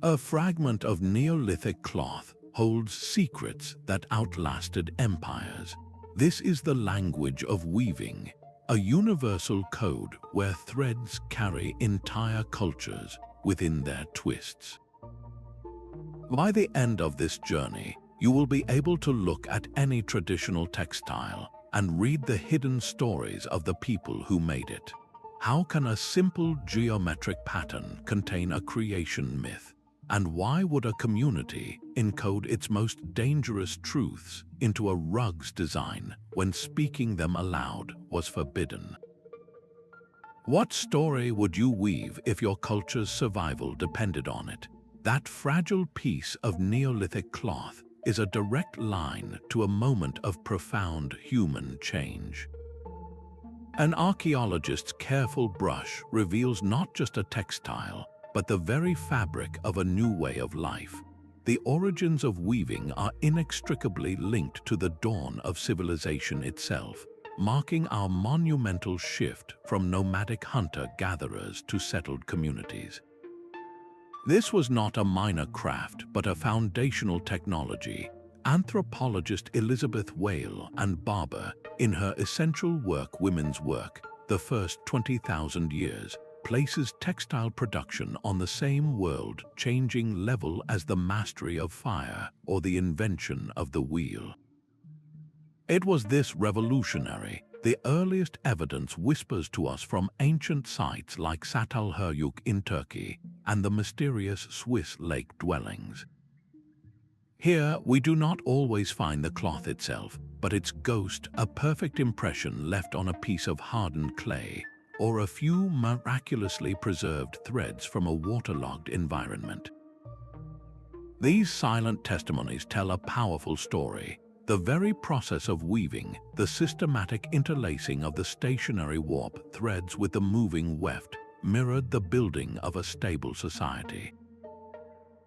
A fragment of Neolithic cloth holds secrets that outlasted empires. This is the language of weaving, a universal code where threads carry entire cultures within their twists. By the end of this journey, you will be able to look at any traditional textile and read the hidden stories of the people who made it. How can a simple geometric pattern contain a creation myth? And why would a community encode its most dangerous truths into a rug's design when speaking them aloud was forbidden? What story would you weave if your culture's survival depended on it? That fragile piece of Neolithic cloth is a direct line to a moment of profound human change. An archaeologist's careful brush reveals not just a textile, but the very fabric of a new way of life. The origins of weaving are inextricably linked to the dawn of civilization itself, marking our monumental shift from nomadic hunter-gatherers to settled communities. This was not a minor craft, but a foundational technology. Anthropologist Elizabeth Whale and Barber, in her essential work Women's Work, The First 20,000 Years, places textile production on the same world-changing level as the mastery of fire or the invention of the wheel. It was this revolutionary, the earliest evidence whispers to us from ancient sites like Çatalhöyük in Turkey and the mysterious Swiss lake dwellings. Here, we do not always find the cloth itself, but its ghost, a perfect impression left on a piece of hardened clay, or a few miraculously preserved threads from a waterlogged environment. These silent testimonies tell a powerful story. The very process of weaving, the systematic interlacing of the stationary warp threads with the moving weft, mirrored the building of a stable society.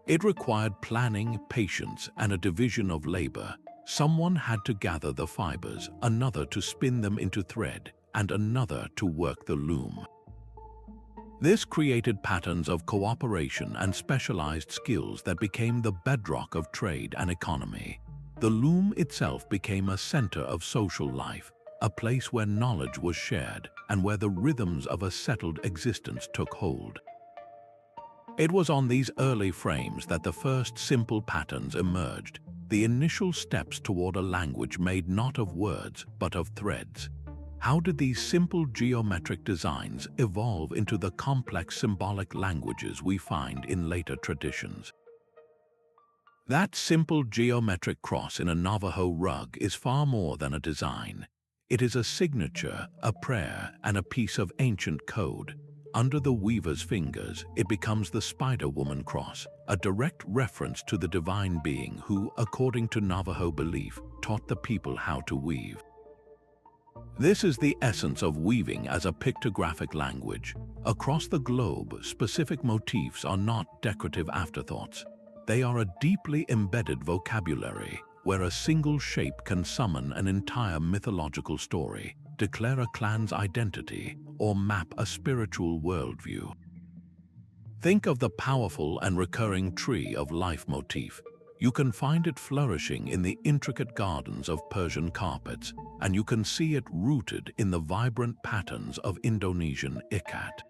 It required planning, patience, and a division of labor. Someone had to gather the fibers, another to spin them into thread, and another to work the loom. This created patterns of cooperation and specialized skills that became the bedrock of trade and economy. The loom itself became a center of social life, a place where knowledge was shared and where the rhythms of a settled existence took hold. It was on these early frames that the first simple patterns emerged, the initial steps toward a language made not of words but of threads. How did these simple geometric designs evolve into the complex symbolic languages we find in later traditions? That simple geometric cross in a Navajo rug is far more than a design. It is a signature, a prayer, and a piece of ancient code. Under the weaver's fingers, it becomes the Spider-Woman cross, a direct reference to the divine being who, according to Navajo belief, taught the people how to weave. This is the essence of weaving as a pictographic language. Across the globe, specific motifs are not decorative afterthoughts. They are a deeply embedded vocabulary, where a single shape can summon an entire mythological story, declare a clan's identity, or map a spiritual worldview. Think of the powerful and recurring tree of life motif. You can find it flourishing in the intricate gardens of Persian carpets, and you can see it rooted in the vibrant patterns of Indonesian ikat.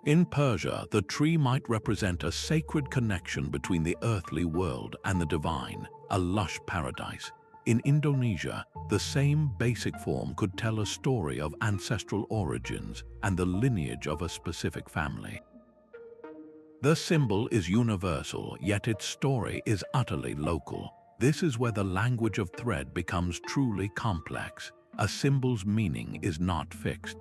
In Persia, the tree might represent a sacred connection between the earthly world and the divine, a lush paradise. In Indonesia, the same basic form could tell a story of ancestral origins and the lineage of a specific family. The symbol is universal, yet its story is utterly local. This is where the language of thread becomes truly complex. A symbol's meaning is not fixed.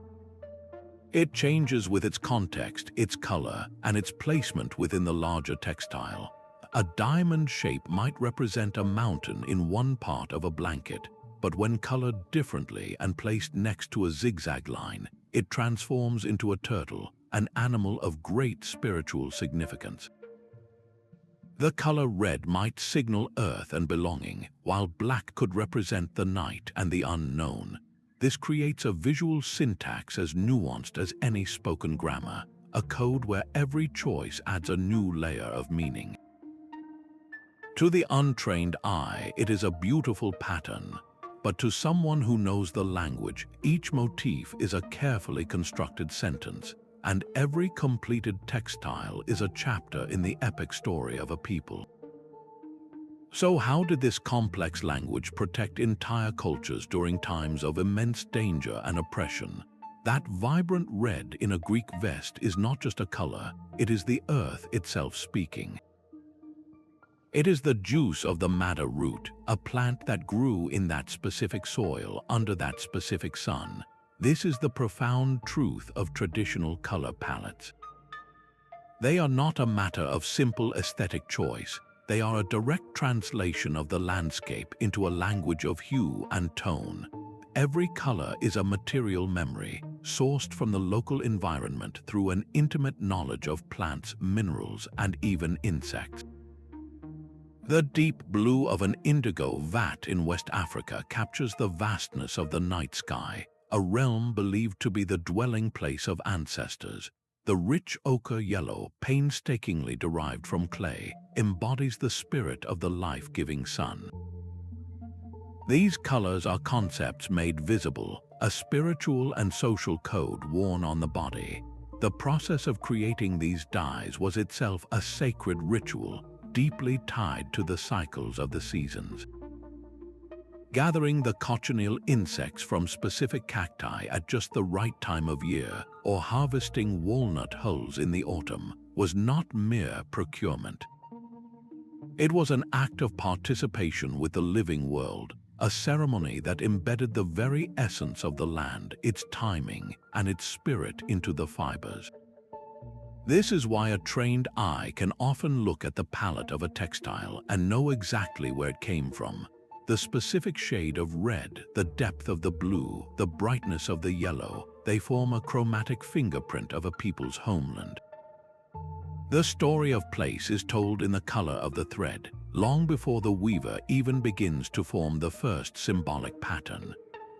It changes with its context, its color, and its placement within the larger textile. A diamond shape might represent a mountain in one part of a blanket, but when colored differently and placed next to a zigzag line, it transforms into a turtle, an animal of great spiritual significance. The color red might signal earth and belonging, while black could represent the night and the unknown. This creates a visual syntax as nuanced as any spoken grammar, a code where every choice adds a new layer of meaning. To the untrained eye, it is a beautiful pattern, but to someone who knows the language, each motif is a carefully constructed sentence, and every completed textile is a chapter in the epic story of a people. So how did this complex language protect entire cultures during times of immense danger and oppression? That vibrant red in a Greek vest is not just a color, it is the earth itself speaking. It is the juice of the madder root, a plant that grew in that specific soil under that specific sun. This is the profound truth of traditional color palettes. They are not a matter of simple aesthetic choice. They are a direct translation of the landscape into a language of hue and tone. Every color is a material memory, sourced from the local environment through an intimate knowledge of plants, minerals, and even insects. The deep blue of an indigo vat in West Africa captures the vastness of the night sky, a realm believed to be the dwelling place of ancestors. The rich ochre yellow, painstakingly derived from clay, embodies the spirit of the life-giving sun. These colors are concepts made visible, a spiritual and social code worn on the body. The process of creating these dyes was itself a sacred ritual, deeply tied to the cycles of the seasons. Gathering the cochineal insects from specific cacti at just the right time of year, or harvesting walnut hulls in the autumn, was not mere procurement. It was an act of participation with the living world, a ceremony that embedded the very essence of the land, its timing, and its spirit into the fibers. This is why a trained eye can often look at the palette of a textile and know exactly where it came from. The specific shade of red, the depth of the blue, the brightness of the yellow, they form a chromatic fingerprint of a people's homeland. The story of place is told in the color of the thread, long before the weaver even begins to form the first symbolic pattern.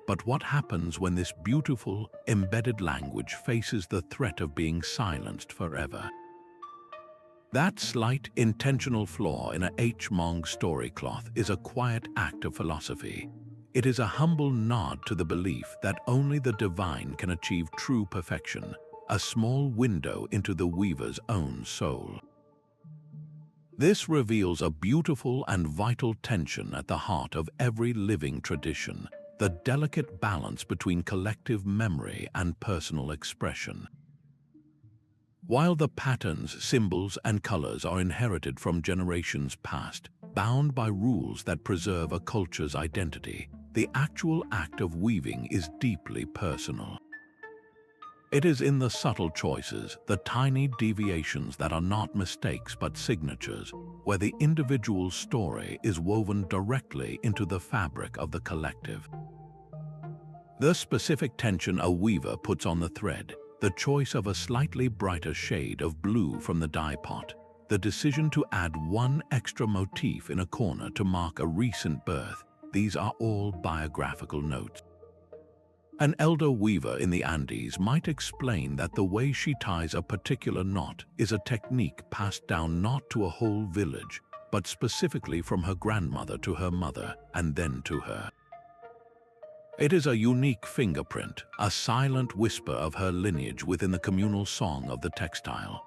But what happens when this beautiful, embedded language faces the threat of being silenced forever? That slight, intentional flaw in a H-Mong story cloth is a quiet act of philosophy. It is a humble nod to the belief that only the divine can achieve true perfection, a small window into the weaver's own soul. This reveals a beautiful and vital tension at the heart of every living tradition, the delicate balance between collective memory and personal expression. While the patterns, symbols, and colors are inherited from generations past, bound by rules that preserve a culture's identity, the actual act of weaving is deeply personal. It is in the subtle choices, the tiny deviations that are not mistakes but signatures, where the individual story is woven directly into the fabric of the collective. The specific tension a weaver puts on the thread, the choice of a slightly brighter shade of blue from the dye pot, the decision to add one extra motif in a corner to mark a recent birth, these are all biographical notes. An elder weaver in the Andes might explain that the way she ties a particular knot is a technique passed down not to a whole village, but specifically from her grandmother to her mother, and then to her. It is a unique fingerprint, a silent whisper of her lineage within the communal song of the textile.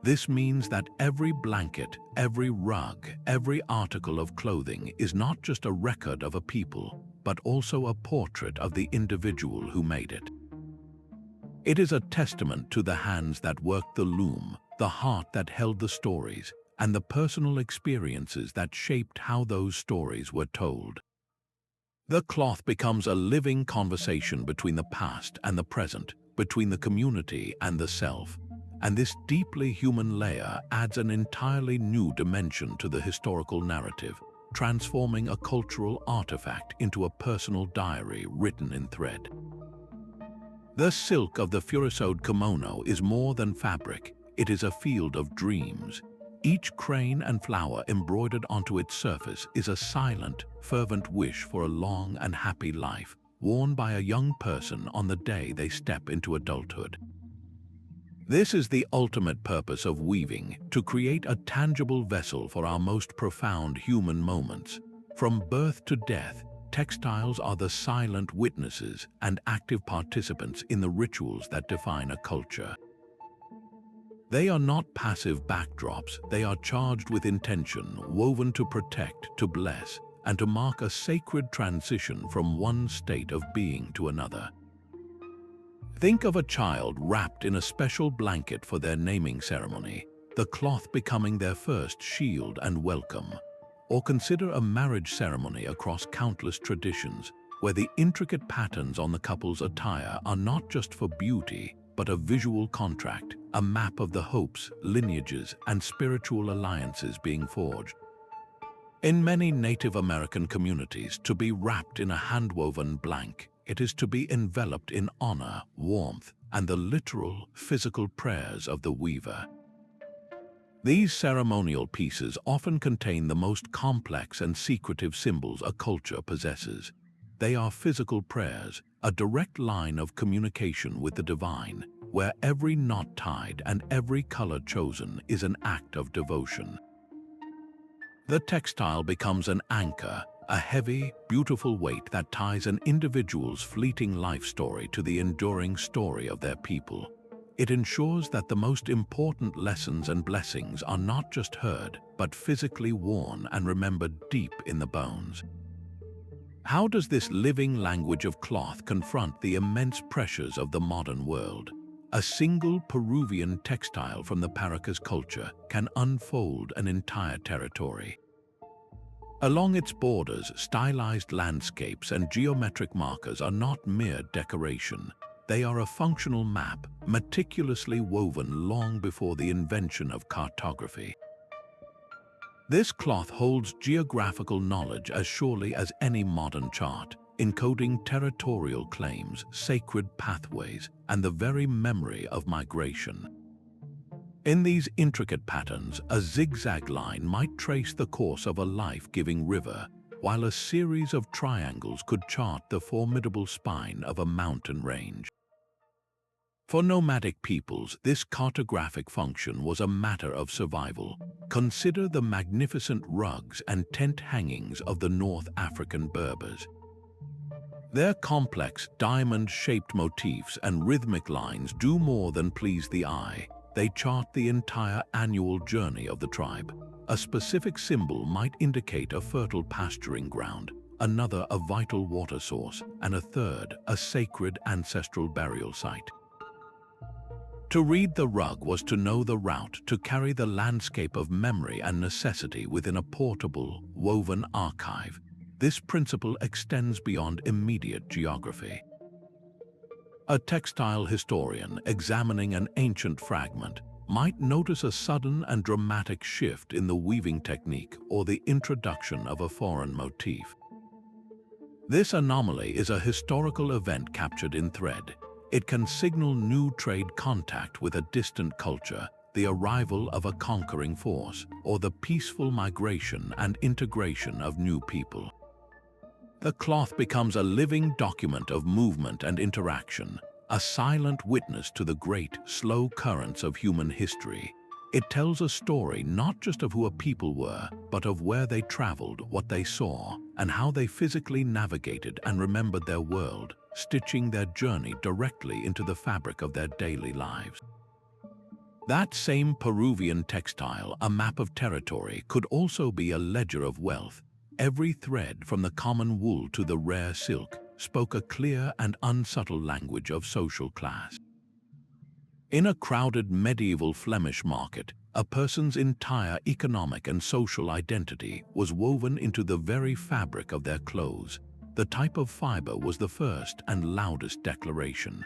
This means that every blanket, every rug, every article of clothing is not just a record of a people, but also a portrait of the individual who made it. It is a testament to the hands that worked the loom, the heart that held the stories, and the personal experiences that shaped how those stories were told. The cloth becomes a living conversation between the past and the present, between the community and the self, and this deeply human layer adds an entirely new dimension to the historical narrative, transforming a cultural artifact into a personal diary written in thread. The silk of the furosode kimono is more than fabric, it is a field of dreams. Each crane and flower embroidered onto its surface is a silent, fervent wish for a long and happy life, worn by a young person on the day they step into adulthood. This is the ultimate purpose of weaving, to create a tangible vessel for our most profound human moments. From birth to death, textiles are the silent witnesses and active participants in the rituals that define a culture. They are not passive backdrops, they are charged with intention, woven to protect, to bless, and to mark a sacred transition from one state of being to another. Think of a child wrapped in a special blanket for their naming ceremony, the cloth becoming their first shield and welcome. Or consider a marriage ceremony across countless traditions, where the intricate patterns on the couple's attire are not just for beauty, but a visual contract, a map of the hopes, lineages, and spiritual alliances being forged. In many Native American communities, to be wrapped in a handwoven blanket, it is to be enveloped in honor, warmth, and the literal, physical prayers of the weaver. These ceremonial pieces often contain the most complex and secretive symbols a culture possesses. They are physical prayers, a direct line of communication with the divine, where every knot tied and every color chosen is an act of devotion. The textile becomes an anchor, a heavy, beautiful weight that ties an individual's fleeting life story to the enduring story of their people. It ensures that the most important lessons and blessings are not just heard, but physically worn and remembered deep in the bones. How does this living language of cloth confront the immense pressures of the modern world? A single Peruvian textile from the Paracas culture can unfold an entire territory. Along its borders, stylized landscapes and geometric markers are not mere decoration. They are a functional map, meticulously woven long before the invention of cartography. This cloth holds geographical knowledge as surely as any modern chart, encoding territorial claims, sacred pathways, and the very memory of migration. In these intricate patterns, a zigzag line might trace the course of a life-giving river, while a series of triangles could chart the formidable spine of a mountain range. For nomadic peoples, this cartographic function was a matter of survival. Consider the magnificent rugs and tent hangings of the North African Berbers. Their complex, diamond-shaped motifs and rhythmic lines do more than please the eye. They chart the entire annual journey of the tribe. A specific symbol might indicate a fertile pasturing ground, another a vital water source, and a third a sacred ancestral burial site. To read the rug was to know the route, to carry the landscape of memory and necessity within a portable, woven archive. This principle extends beyond immediate geography. A textile historian examining an ancient fragment might notice a sudden and dramatic shift in the weaving technique or the introduction of a foreign motif. This anomaly is a historical event captured in thread. It can signal new trade contact with a distant culture, the arrival of a conquering force, or the peaceful migration and integration of new people. The cloth becomes a living document of movement and interaction, a silent witness to the great, slow currents of human history. It tells a story not just of who a people were, but of where they traveled, what they saw, and how they physically navigated and remembered their world, stitching their journey directly into the fabric of their daily lives. That same Peruvian textile, a map of territory, could also be a ledger of wealth. Every thread, from the common wool to the rare silk, spoke a clear and unsubtle language of social class. In a crowded medieval Flemish market, a person's entire economic and social identity was woven into the very fabric of their clothes. The type of fiber was the first and loudest declaration.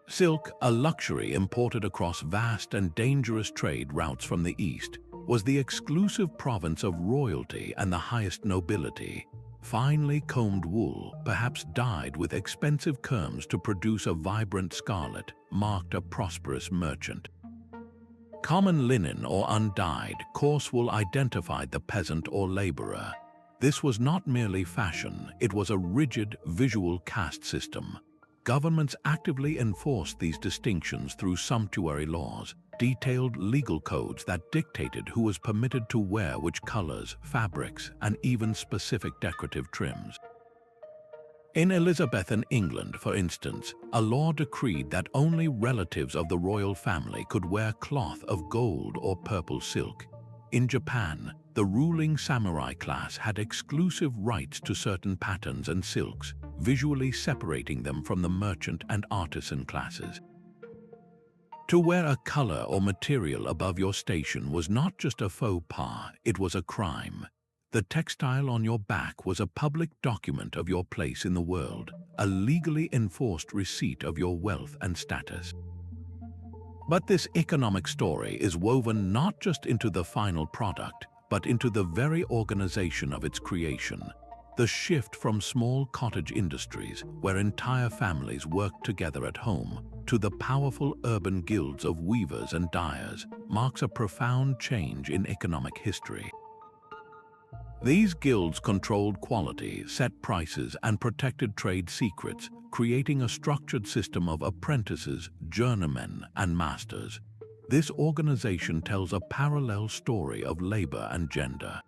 Silk, a luxury imported across vast and dangerous trade routes from the East, was the exclusive province of royalty and the highest nobility. Finely combed wool, perhaps dyed with expensive kerms to produce a vibrant scarlet, marked a prosperous merchant. Common linen or undyed, coarse wool identified the peasant or laborer. This was not merely fashion, it was a rigid, visual caste system. governments actively enforced these distinctions through sumptuary laws, detailed legal codes that dictated who was permitted to wear which colors, fabrics, and even specific decorative trims. In Elizabethan England, for instance, a law decreed that only relatives of the royal family could wear cloth of gold or purple silk. In Japan, the ruling samurai class had exclusive rights to certain patterns and silks, visually separating them from the merchant and artisan classes. To wear a color or material above your station was not just a faux pas, it was a crime. The textile on your back was a public document of your place in the world, a legally enforced receipt of your wealth and status. But this economic story is woven not just into the final product, but into the very organization of its creation. The shift from small cottage industries, where entire families worked together at home, to the powerful urban guilds of weavers and dyers, marks a profound change in economic history. These guilds controlled quality, set prices, and protected trade secrets, creating a structured system of apprentices, journeymen, and masters. This organization tells a parallel story of labor and gender.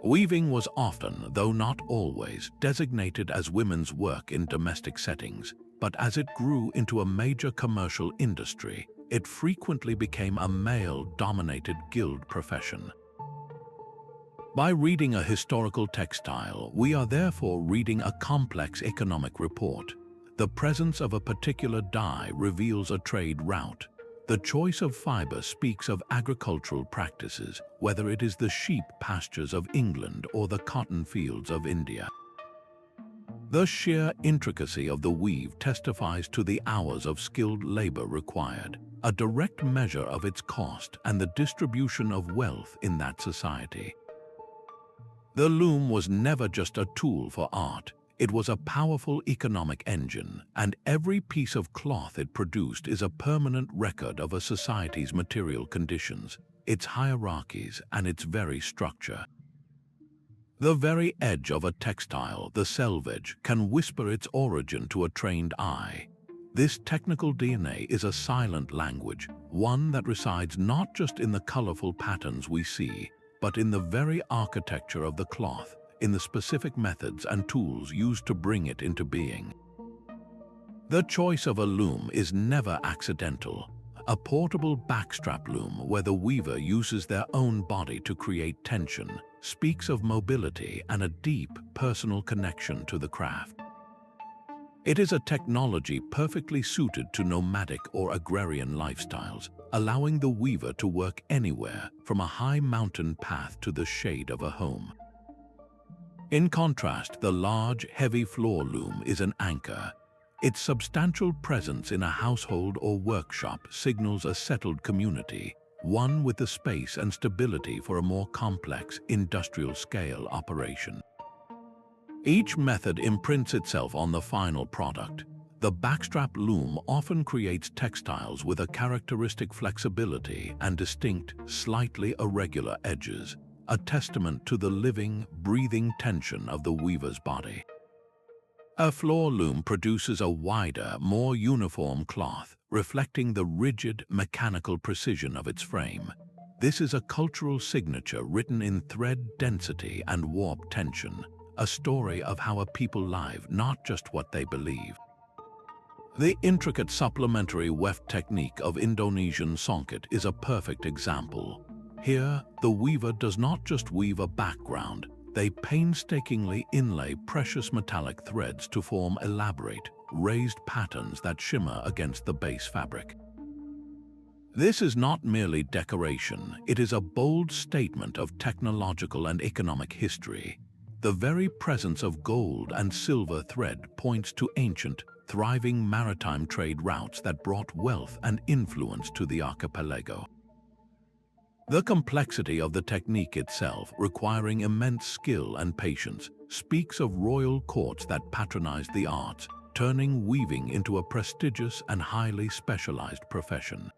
Weaving was often, though not always, designated as women's work in domestic settings, but as it grew into a major commercial industry, it frequently became a male-dominated guild profession. By reading a historical textile, we are therefore reading a complex economic report. The presence of a particular dye reveals a trade route. The choice of fiber speaks of agricultural practices, whether it is the sheep pastures of England or the cotton fields of India. The sheer intricacy of the weave testifies to the hours of skilled labor required, a direct measure of its cost and the distribution of wealth in that society. The loom was never just a tool for art. It was a powerful economic engine, and every piece of cloth it produced is a permanent record of a society's material conditions, its hierarchies, and its very structure. The very edge of a textile, the selvage, can whisper its origin to a trained eye. This technical DNA is a silent language, one that resides not just in the colorful patterns we see, but in the very architecture of the cloth, in the specific methods and tools used to bring it into being. The choice of a loom is never accidental. A portable backstrap loom where the weaver uses their own body to create tension speaks of mobility and a deep personal connection to the craft. It is a technology perfectly suited to nomadic or agrarian lifestyles, allowing the weaver to work anywhere from a high mountain path to the shade of a home. In contrast, the large, heavy floor loom is an anchor. Its substantial presence in a household or workshop signals a settled community, one with the space and stability for a more complex, industrial-scale operation. Each method imprints itself on the final product. The backstrap loom often creates textiles with a characteristic flexibility and distinct, slightly irregular edges, a testament to the living, breathing tension of the weaver's body. A floor loom produces a wider, more uniform cloth, reflecting the rigid, mechanical precision of its frame. This is a cultural signature written in thread density and warp tension, a story of how a people live, not just what they believe. The intricate supplementary weft technique of Indonesian songket is a perfect example. Here, the weaver does not just weave a background, they painstakingly inlay precious metallic threads to form elaborate, raised patterns that shimmer against the base fabric. This is not merely decoration, it is a bold statement of technological and economic history. The very presence of gold and silver thread points to ancient, thriving maritime trade routes that brought wealth and influence to the archipelago. The complexity of the technique itself, requiring immense skill and patience, speaks of royal courts that patronized the arts, turning weaving into a prestigious and highly specialized profession.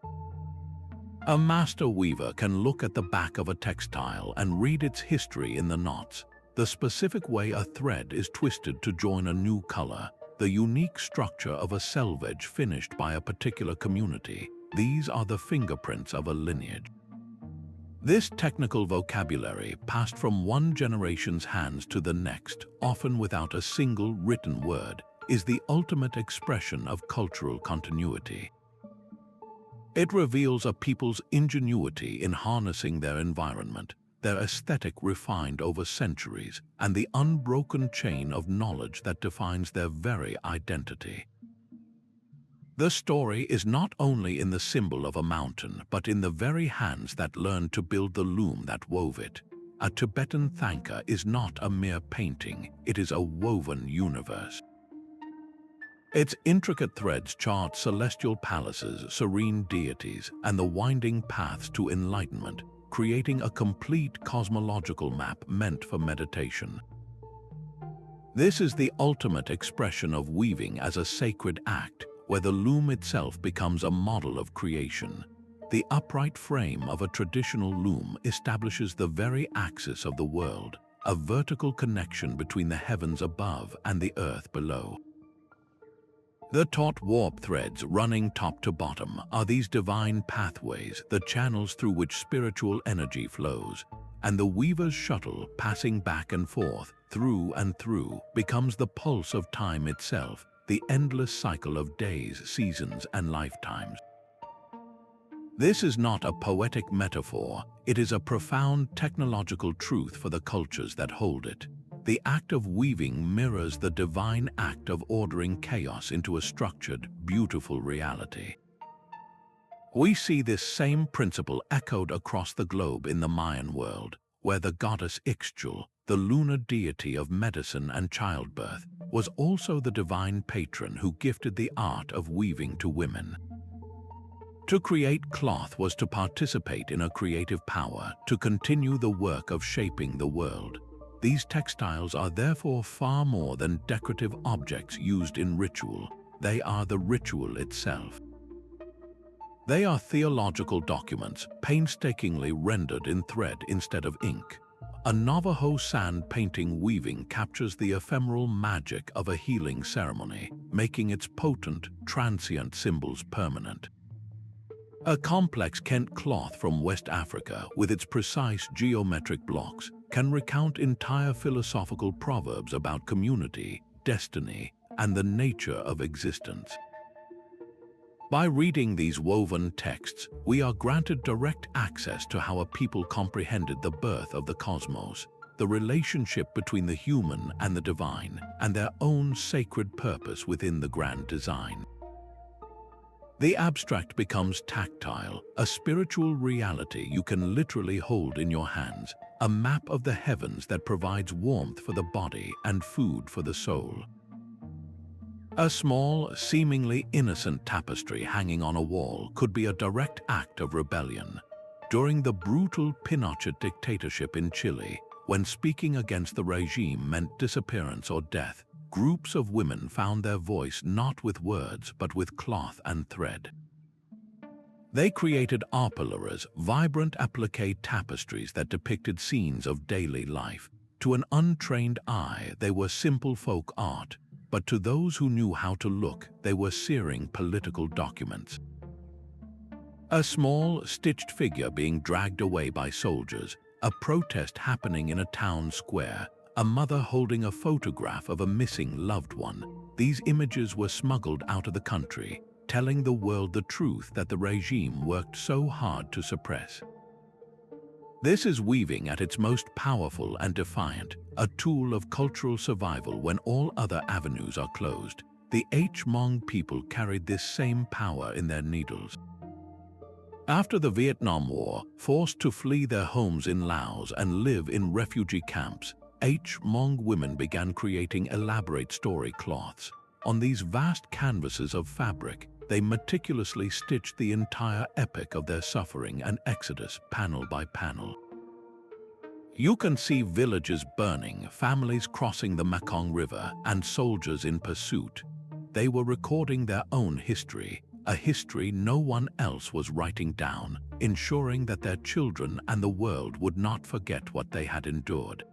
A master weaver can look at the back of a textile and read its history in the knots, the specific way a thread is twisted to join a new color, the the unique structure of a selvage finished by a particular community. These are the fingerprints of a lineage. This technical vocabulary, passed from one generation's hands to the next, often without a single written word, is the ultimate expression of cultural continuity. It reveals a people's ingenuity in harnessing their environment, their aesthetic refined over centuries, and the unbroken chain of knowledge that defines their very identity. The story is not only in the symbol of a mountain, but in the very hands that learned to build the loom that wove it. A Tibetan thangka is not a mere painting, it is a woven universe. Its intricate threads chart celestial palaces, serene deities, and the winding paths to enlightenment, creating a complete cosmological map meant for meditation. This is the ultimate expression of weaving as a sacred act, where the loom itself becomes a model of creation. The upright frame of a traditional loom establishes the very axis of the world, a vertical connection between the heavens above and the earth below. The taut warp threads running top to bottom are these divine pathways, the channels through which spiritual energy flows, and the weaver's shuttle passing back and forth, through and through, becomes the pulse of time itself, the endless cycle of days, seasons, and lifetimes. This is not a poetic metaphor, it is a profound technological truth for the cultures that hold it. The act of weaving mirrors the divine act of ordering chaos into a structured, beautiful reality. We see this same principle echoed across the globe in the Mayan world, where the goddess Ixchel, the lunar deity of medicine and childbirth, was also the divine patron who gifted the art of weaving to women. To create cloth was to participate in a creative power, to continue the work of shaping the world. These textiles are therefore far more than decorative objects used in ritual. They are the ritual itself. They are theological documents, painstakingly rendered in thread instead of ink. A Navajo sand painting weaving captures the ephemeral magic of a healing ceremony, making its potent, transient symbols permanent. A complex Kent cloth from West Africa, with its precise geometric blocks, can recount entire philosophical proverbs about community, destiny, and the nature of existence. By reading these woven texts, we are granted direct access to how a people comprehended the birth of the cosmos, the relationship between the human and the divine, and their own sacred purpose within the grand design. The abstract becomes tactile, a spiritual reality you can literally hold in your hands, a map of the heavens that provides warmth for the body and food for the soul. A small, seemingly innocent tapestry hanging on a wall could be a direct act of rebellion. During the brutal Pinochet dictatorship in Chile, when speaking against the regime meant disappearance or death, groups of women found their voice not with words but with cloth and thread. They created arpillaras, vibrant appliqué tapestries that depicted scenes of daily life. To an untrained eye, they were simple folk art, but to those who knew how to look, they were searing political documents. A small, stitched figure being dragged away by soldiers, a protest happening in a town square, a mother holding a photograph of a missing loved one. These images were smuggled out of the country, telling the world the truth that the regime worked so hard to suppress. This is weaving at its most powerful and defiant, a tool of cultural survival when all other avenues are closed. The Hmong people carried this same power in their needles. After the Vietnam War, forced to flee their homes in Laos and live in refugee camps, Hmong women began creating elaborate story cloths. On these vast canvases of fabric, they meticulously stitched the entire epic of their suffering and exodus, panel by panel. You can see villages burning, families crossing the Mekong River, and soldiers in pursuit. They were recording their own history, a history no one else was writing down, ensuring that their children and the world would not forget what they had endured.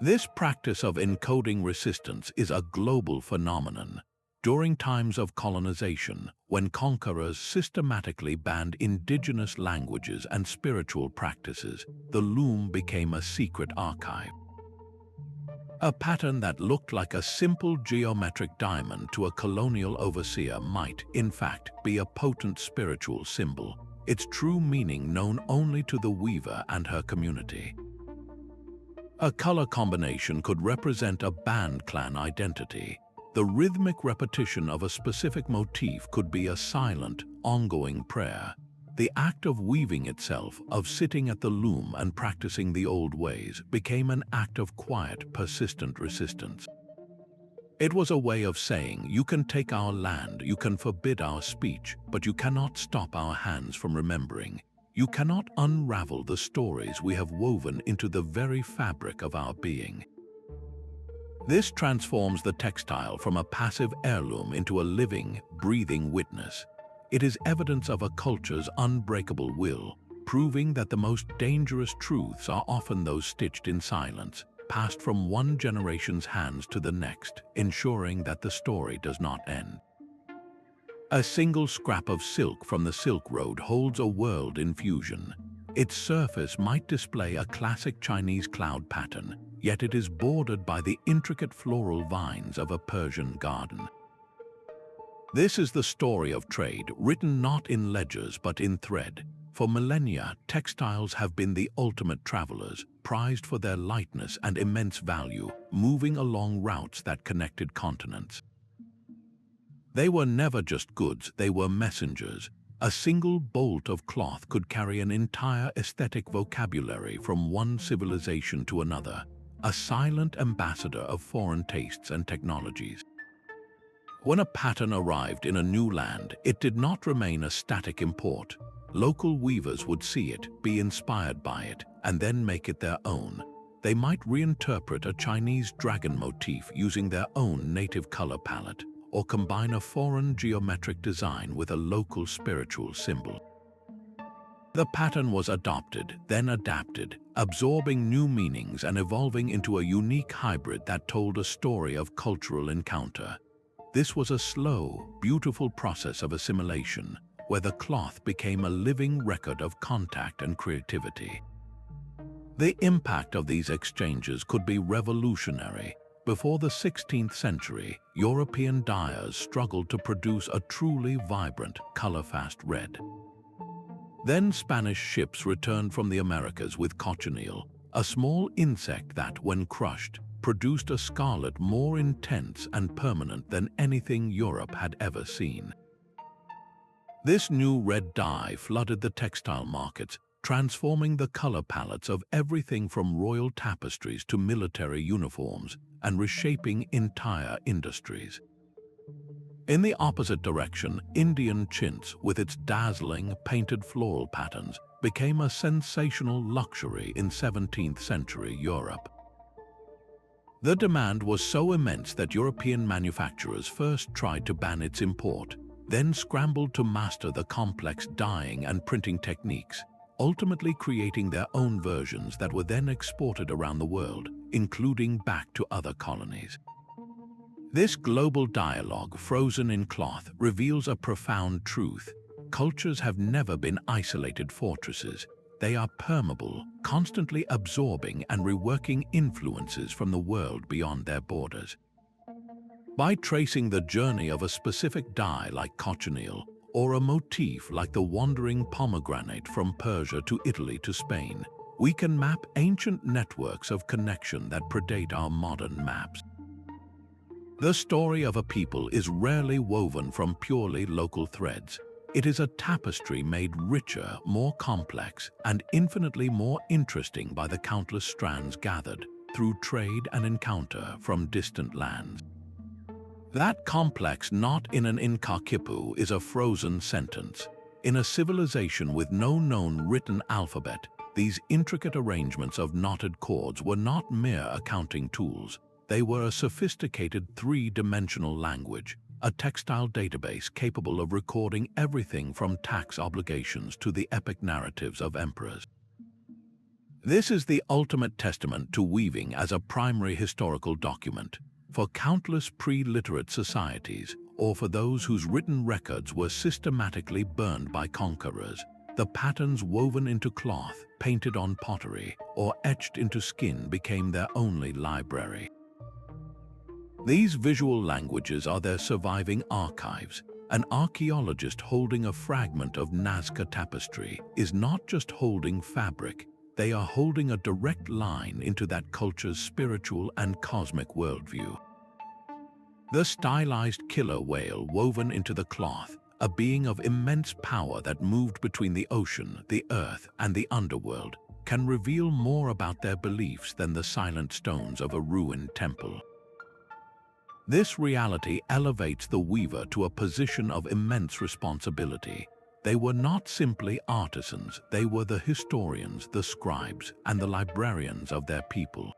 This practice of encoding resistance is a global phenomenon. During times of colonization, when conquerors systematically banned indigenous languages and spiritual practices, the loom became a secret archive. A pattern that looked like a simple geometric diamond to a colonial overseer might, in fact, be a potent spiritual symbol, its true meaning known only to the weaver and her community. A color combination could represent a band clan identity. The rhythmic repetition of a specific motif could be a silent, ongoing prayer. The act of weaving itself, of sitting at the loom and practicing the old ways, became an act of quiet, persistent resistance. It was a way of saying, you can take our land, you can forbid our speech, but you cannot stop our hands from remembering. You cannot unravel the stories we have woven into the very fabric of our being. This transforms the textile from a passive heirloom into a living, breathing witness. It is evidence of a culture's unbreakable will, proving that the most dangerous truths are often those stitched in silence, passed from one generation's hands to the next, ensuring that the story does not end. A single scrap of silk from the Silk Road holds a world in fusion. Its surface might display a classic Chinese cloud pattern, yet it is bordered by the intricate floral vines of a Persian garden. This is the story of trade, written not in ledgers but in thread. For millennia, textiles have been the ultimate travelers, prized for their lightness and immense value, moving along routes that connected continents. They were never just goods, they were messengers. A single bolt of cloth could carry an entire aesthetic vocabulary from one civilization to another, a silent ambassador of foreign tastes and technologies. When a pattern arrived in a new land, it did not remain a static import. Local weavers would see it, be inspired by it, and then make it their own. They might reinterpret a Chinese dragon motif using their own native color palette, or combine a foreign geometric design with a local spiritual symbol. The pattern was adopted, then adapted, absorbing new meanings and evolving into a unique hybrid that told a story of cultural encounter. This was a slow, beautiful process of assimilation, where the cloth became a living record of contact and creativity. The impact of these exchanges could be revolutionary. Before the 16th century, European dyers struggled to produce a truly vibrant, color-fast red. Then Spanish ships returned from the Americas with cochineal, a small insect that, when crushed, produced a scarlet more intense and permanent than anything Europe had ever seen. This new red dye flooded the textile markets, transforming the color palettes of everything from royal tapestries to military uniforms, and reshaping entire industries. In the opposite direction, Indian chintz, with its dazzling, painted floral patterns, became a sensational luxury in 17th century Europe. The demand was so immense that European manufacturers first tried to ban its import, then scrambled to master the complex dyeing and printing techniques, ultimately creating their own versions that were then exported around the world, including back to other colonies. This global dialogue, frozen in cloth, reveals a profound truth. Cultures have never been isolated fortresses. They are permeable, constantly absorbing and reworking influences from the world beyond their borders. By tracing the journey of a specific dye like cochineal, or a motif like the wandering pomegranate from Persia to Italy to Spain, we can map ancient networks of connection that predate our modern maps. The story of a people is rarely woven from purely local threads. It is a tapestry made richer, more complex, and infinitely more interesting by the countless strands gathered through trade and encounter from distant lands. That complex knot in an Inca khipus is a frozen sentence. In a civilization with no known written alphabet, these intricate arrangements of knotted cords were not mere accounting tools. They were a sophisticated three-dimensional language, a textile database capable of recording everything from tax obligations to the epic narratives of emperors. This is the ultimate testament to weaving as a primary historical document. For countless pre-literate societies, or for those whose written records were systematically burned by conquerors, the patterns woven into cloth, painted on pottery, or etched into skin became their only library. These visual languages are their surviving archives. An archaeologist holding a fragment of Nazca tapestry is not just holding fabric, they are holding a direct line into that culture's spiritual and cosmic worldview. The stylized killer whale woven into the cloth, a being of immense power that moved between the ocean, the earth, and the underworld, can reveal more about their beliefs than the silent stones of a ruined temple. This reality elevates the weaver to a position of immense responsibility. They were not simply artisans, they were the historians, the scribes, and the librarians of their people.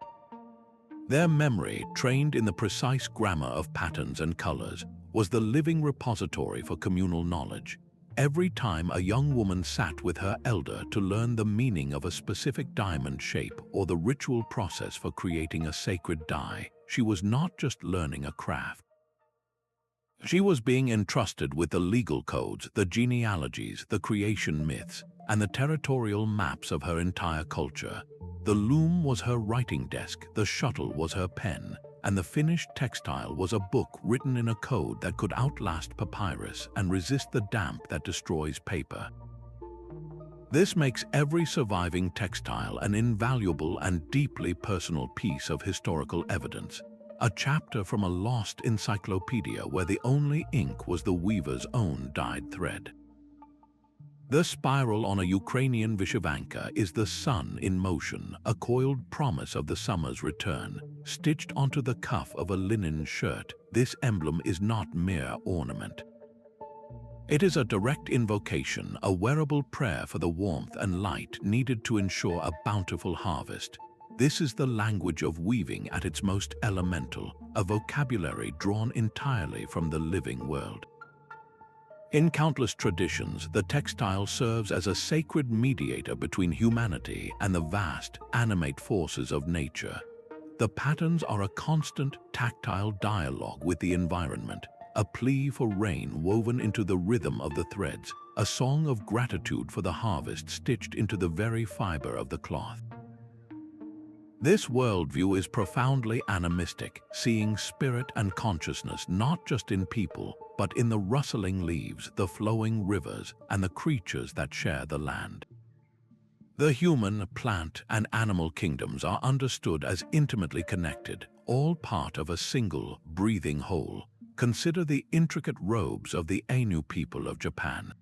Their memory, trained in the precise grammar of patterns and colors, was the living repository for communal knowledge. Every time a young woman sat with her elder to learn the meaning of a specific diamond shape or the ritual process for creating a sacred dye, she was not just learning a craft. She was being entrusted with the legal codes, the genealogies, the creation myths, and the territorial maps of her entire culture. The loom was her writing desk, the shuttle was her pen, and the finished textile was a book written in a code that could outlast papyrus and resist the damp that destroys paper. This makes every surviving textile an invaluable and deeply personal piece of historical evidence, a chapter from a lost encyclopedia where the only ink was the weaver's own dyed thread. The spiral on a Ukrainian vyshyvanka is the sun in motion, a coiled promise of the summer's return. Stitched onto the cuff of a linen shirt, this emblem is not mere ornament. It is a direct invocation, a wearable prayer for the warmth and light needed to ensure a bountiful harvest. This is the language of weaving at its most elemental, a vocabulary drawn entirely from the living world. In countless traditions, the textile serves as a sacred mediator between humanity and the vast, animate forces of nature. The patterns are a constant, tactile dialogue with the environment, a plea for rain woven into the rhythm of the threads, a song of gratitude for the harvest stitched into the very fiber of the cloth. This worldview is profoundly animistic, seeing spirit and consciousness not just in people, but in the rustling leaves, the flowing rivers, and the creatures that share the land. The human, plant, and animal kingdoms are understood as intimately connected, all part of a single, breathing whole. Consider the intricate robes of the Ainu people of Japan.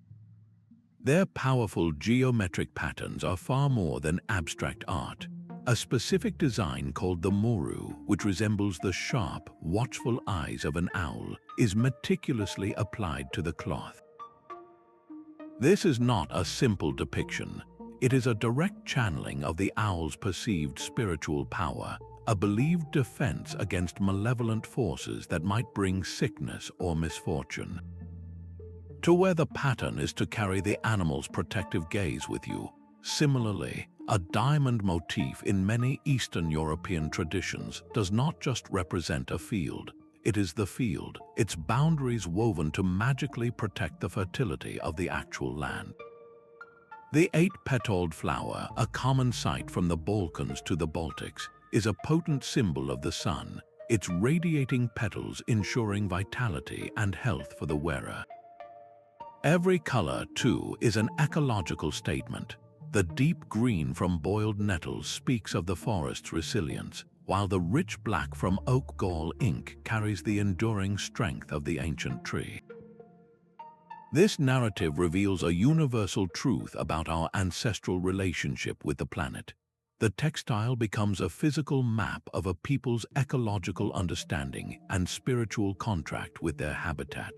Their powerful geometric patterns are far more than abstract art. A specific design called the moru, which resembles the sharp, watchful eyes of an owl, is meticulously applied to the cloth. This is not a simple depiction. It is a direct channeling of the owl's perceived spiritual power, a believed defense against malevolent forces that might bring sickness or misfortune. To wear the pattern is to carry the animal's protective gaze with you. Similarly, a diamond motif in many Eastern European traditions does not just represent a field. It is the field, its boundaries woven to magically protect the fertility of the actual land. The eight-petaled flower, a common sight from the Balkans to the Baltics, is a potent symbol of the sun, its radiating petals ensuring vitality and health for the wearer. Every color, too, is an ecological statement. The deep green from boiled nettles speaks of the forest's resilience, while the rich black from oak gall ink carries the enduring strength of the ancient tree. This narrative reveals a universal truth about our ancestral relationship with the planet. The textile becomes a physical map of a people's ecological understanding and spiritual contract with their habitat.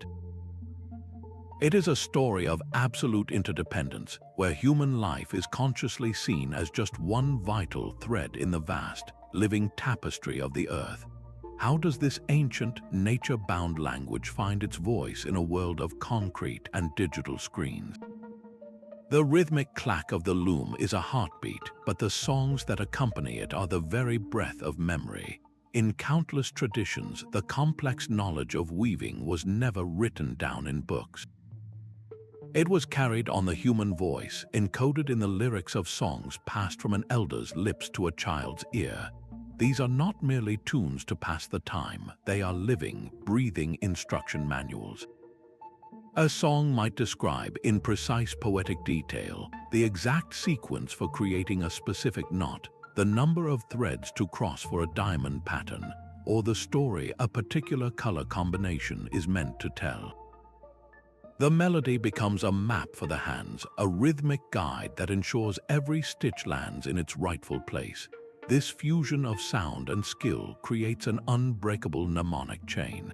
It is a story of absolute interdependence, where human life is consciously seen as just one vital thread in the vast, living tapestry of the earth. How does this ancient, nature-bound language find its voice in a world of concrete and digital screens? The rhythmic clack of the loom is a heartbeat, but the songs that accompany it are the very breath of memory. In countless traditions, the complex knowledge of weaving was never written down in books. It was carried on the human voice, encoded in the lyrics of songs passed from an elder's lips to a child's ear. These are not merely tunes to pass the time, they are living, breathing instruction manuals. A song might describe, in precise poetic detail, the exact sequence for creating a specific knot, the number of threads to cross for a diamond pattern, or the story a particular color combination is meant to tell. The melody becomes a map for the hands, a rhythmic guide that ensures every stitch lands in its rightful place. This fusion of sound and skill creates an unbreakable mnemonic chain.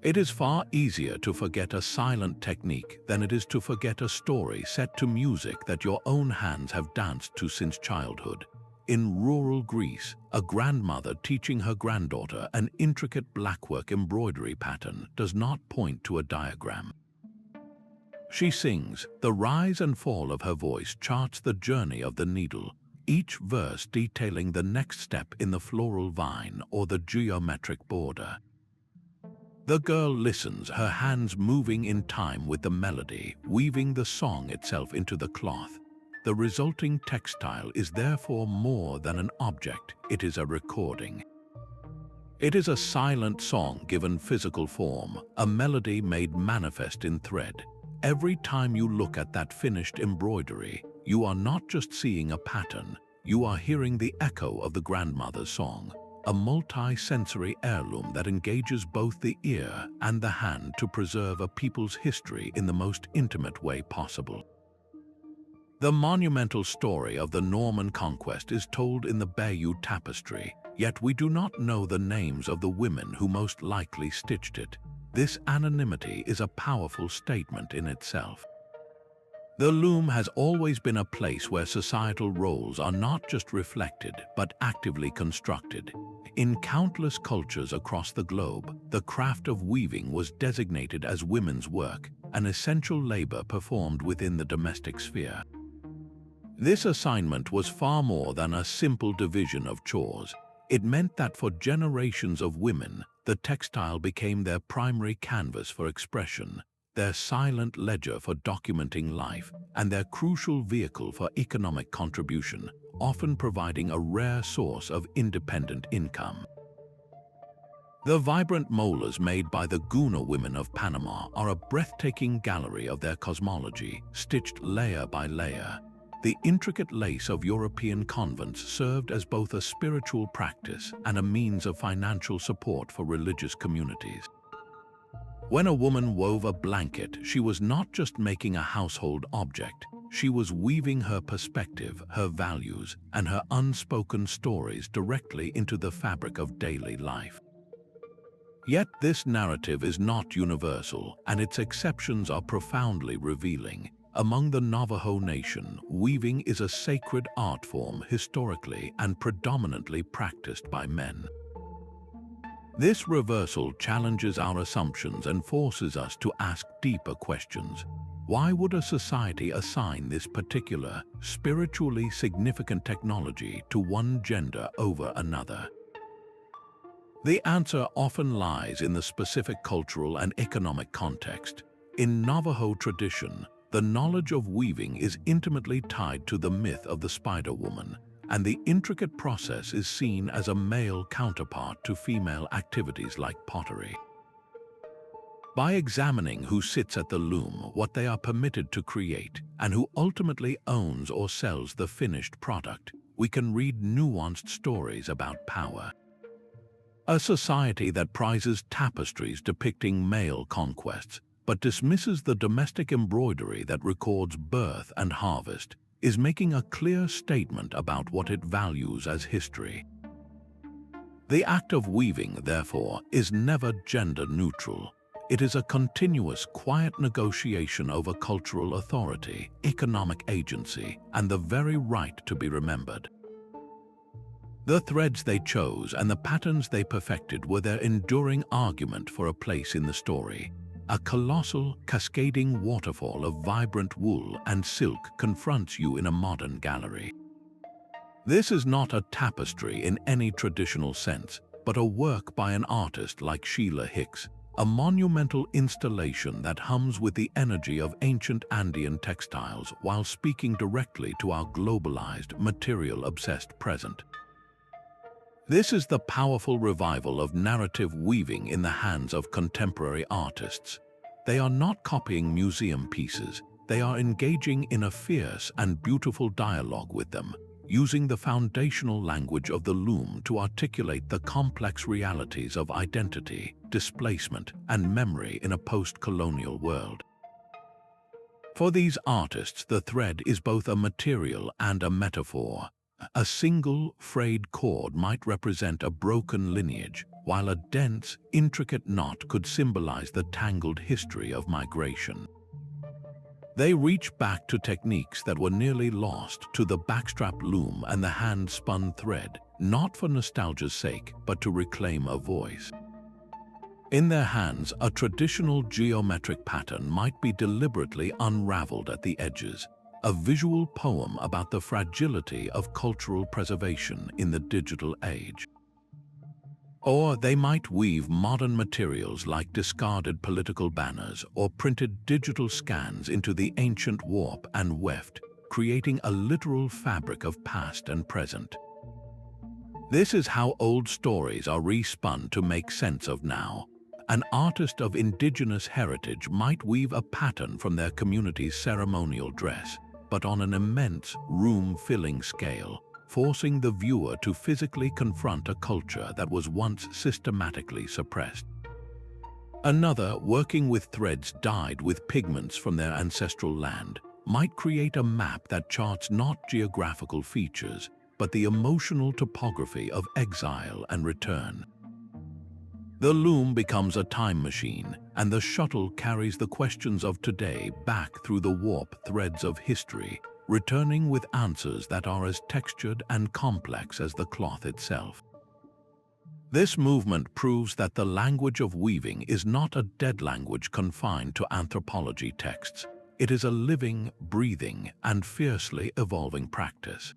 It is far easier to forget a silent technique than it is to forget a story set to music that your own hands have danced to since childhood. In rural Greece, a grandmother teaching her granddaughter an intricate blackwork embroidery pattern does not point to a diagram. She sings, the rise and fall of her voice charts the journey of the needle, each verse detailing the next step in the floral vine or the geometric border. The girl listens, her hands moving in time with the melody, weaving the song itself into the cloth. The resulting textile is therefore more than an object, it is a recording. It is a silent song given physical form, a melody made manifest in thread. Every time you look at that finished embroidery, you are not just seeing a pattern, you are hearing the echo of the grandmother's song. A multi-sensory heirloom that engages both the ear and the hand to preserve a people's history in the most intimate way possible. The monumental story of the Norman conquest is told in the Bayeux Tapestry, yet we do not know the names of the women who most likely stitched it. This anonymity is a powerful statement in itself. The loom has always been a place where societal roles are not just reflected, but actively constructed. In countless cultures across the globe, the craft of weaving was designated as women's work, an essential labor performed within the domestic sphere. This assignment was far more than a simple division of chores. It meant that for generations of women, the textile became their primary canvas for expression, their silent ledger for documenting life, and their crucial vehicle for economic contribution, often providing a rare source of independent income. The vibrant molars made by the Guna women of Panama are a breathtaking gallery of their cosmology, stitched layer by layer. The intricate lace of European convents served as both a spiritual practice and a means of financial support for religious communities. When a woman wove a blanket, she was not just making a household object, she was weaving her perspective, her values, and her unspoken stories directly into the fabric of daily life. Yet this narrative is not universal, and its exceptions are profoundly revealing. Among the Navajo Nation, weaving is a sacred art form historically and predominantly practiced by men. This reversal challenges our assumptions and forces us to ask deeper questions. Why would a society assign this particular, spiritually significant technology to one gender over another? The answer often lies in the specific cultural and economic context. In Navajo tradition, the knowledge of weaving is intimately tied to the myth of the spider woman, and the intricate process is seen as a male counterpart to female activities like pottery. By examining who sits at the loom, what they are permitted to create, and who ultimately owns or sells the finished product, we can read nuanced stories about power. A society that prizes tapestries depicting male conquests, but dismisses the domestic embroidery that records birth and harvest, is making a clear statement about what it values as history. The act of weaving, therefore, is never gender-neutral. It is a continuous, quiet negotiation over cultural authority, economic agency, and the very right to be remembered. The threads they chose and the patterns they perfected were their enduring argument for a place in the story. A colossal, cascading waterfall of vibrant wool and silk confronts you in a modern gallery. This is not a tapestry in any traditional sense, but a work by an artist like Sheila Hicks, a monumental installation that hums with the energy of ancient Andean textiles while speaking directly to our globalized, material-obsessed present. This is the powerful revival of narrative weaving in the hands of contemporary artists. They are not copying museum pieces, they are engaging in a fierce and beautiful dialogue with them, using the foundational language of the loom to articulate the complex realities of identity, displacement, and memory in a post-colonial world. For these artists, the thread is both a material and a metaphor. A single, frayed cord might represent a broken lineage, while a dense, intricate knot could symbolize the tangled history of migration. They reach back to techniques that were nearly lost, to the backstrap loom and the hand-spun thread, not for nostalgia's sake, but to reclaim a voice. In their hands, a traditional geometric pattern might be deliberately unraveled at the edges, a visual poem about the fragility of cultural preservation in the digital age. Or they might weave modern materials like discarded political banners or printed digital scans into the ancient warp and weft, creating a literal fabric of past and present. This is how old stories are respun to make sense of now. An artist of indigenous heritage might weave a pattern from their community's ceremonial dress, but on an immense, room-filling scale, forcing the viewer to physically confront a culture that was once systematically suppressed. Another, working with threads dyed with pigments from their ancestral land, might create a map that charts not geographical features, but the emotional topography of exile and return. The loom becomes a time machine, and the shuttle carries the questions of today back through the warp threads of history, returning with answers that are as textured and complex as the cloth itself. This movement proves that the language of weaving is not a dead language confined to anthropology texts. It is a living, breathing, and fiercely evolving practice.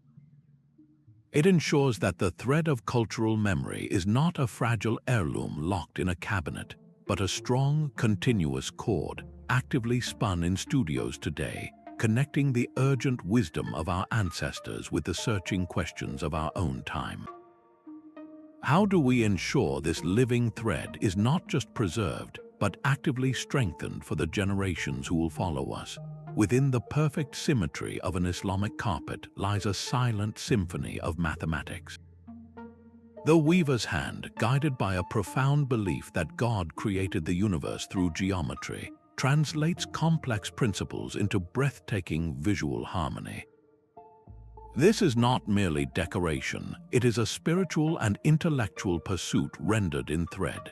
It ensures that the thread of cultural memory is not a fragile heirloom locked in a cabinet, but a strong, continuous cord, actively spun in studios today, connecting the urgent wisdom of our ancestors with the searching questions of our own time. How do we ensure this living thread is not just preserved, but actively strengthened for the generations who will follow us? Within the perfect symmetry of an Islamic carpet lies a silent symphony of mathematics. The weaver's hand, guided by a profound belief that God created the universe through geometry, translates complex principles into breathtaking visual harmony. This is not merely decoration, it is a spiritual and intellectual pursuit rendered in thread.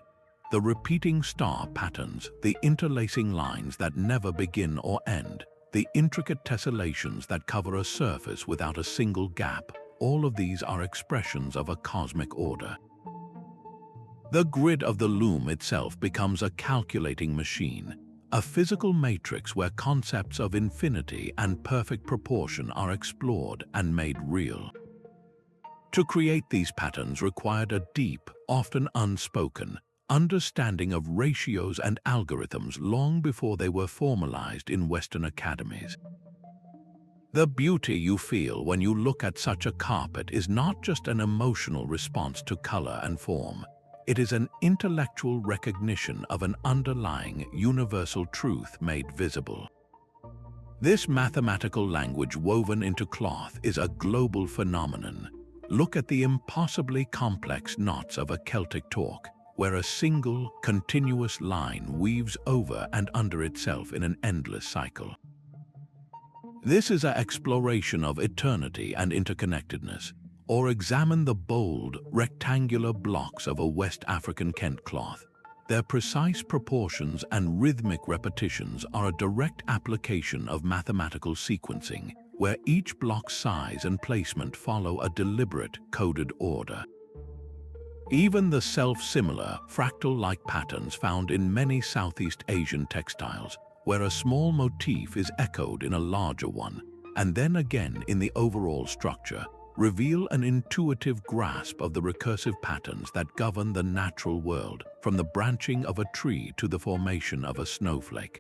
The repeating star patterns, the interlacing lines that never begin or end, the intricate tessellations that cover a surface without a single gap, all of these are expressions of a cosmic order. The grid of the loom itself becomes a calculating machine, a physical matrix where concepts of infinity and perfect proportion are explored and made real. To create these patterns required a deep, often unspoken, understanding of ratios and algorithms long before they were formalized in Western academies. The beauty you feel when you look at such a carpet is not just an emotional response to color and form. It is an intellectual recognition of an underlying universal truth made visible. This mathematical language woven into cloth is a global phenomenon. Look at the impossibly complex knots of a Celtic torque, where a single, continuous line weaves over and under itself in an endless cycle. This is an exploration of eternity and interconnectedness. Or examine the bold, rectangular blocks of a West African Kent cloth. Their precise proportions and rhythmic repetitions are a direct application of mathematical sequencing, where each block's size and placement follow a deliberate, coded order. Even the self-similar, fractal-like patterns found in many Southeast Asian textiles, where a small motif is echoed in a larger one, and then again in the overall structure, reveal an intuitive grasp of the recursive patterns that govern the natural world, from the branching of a tree to the formation of a snowflake.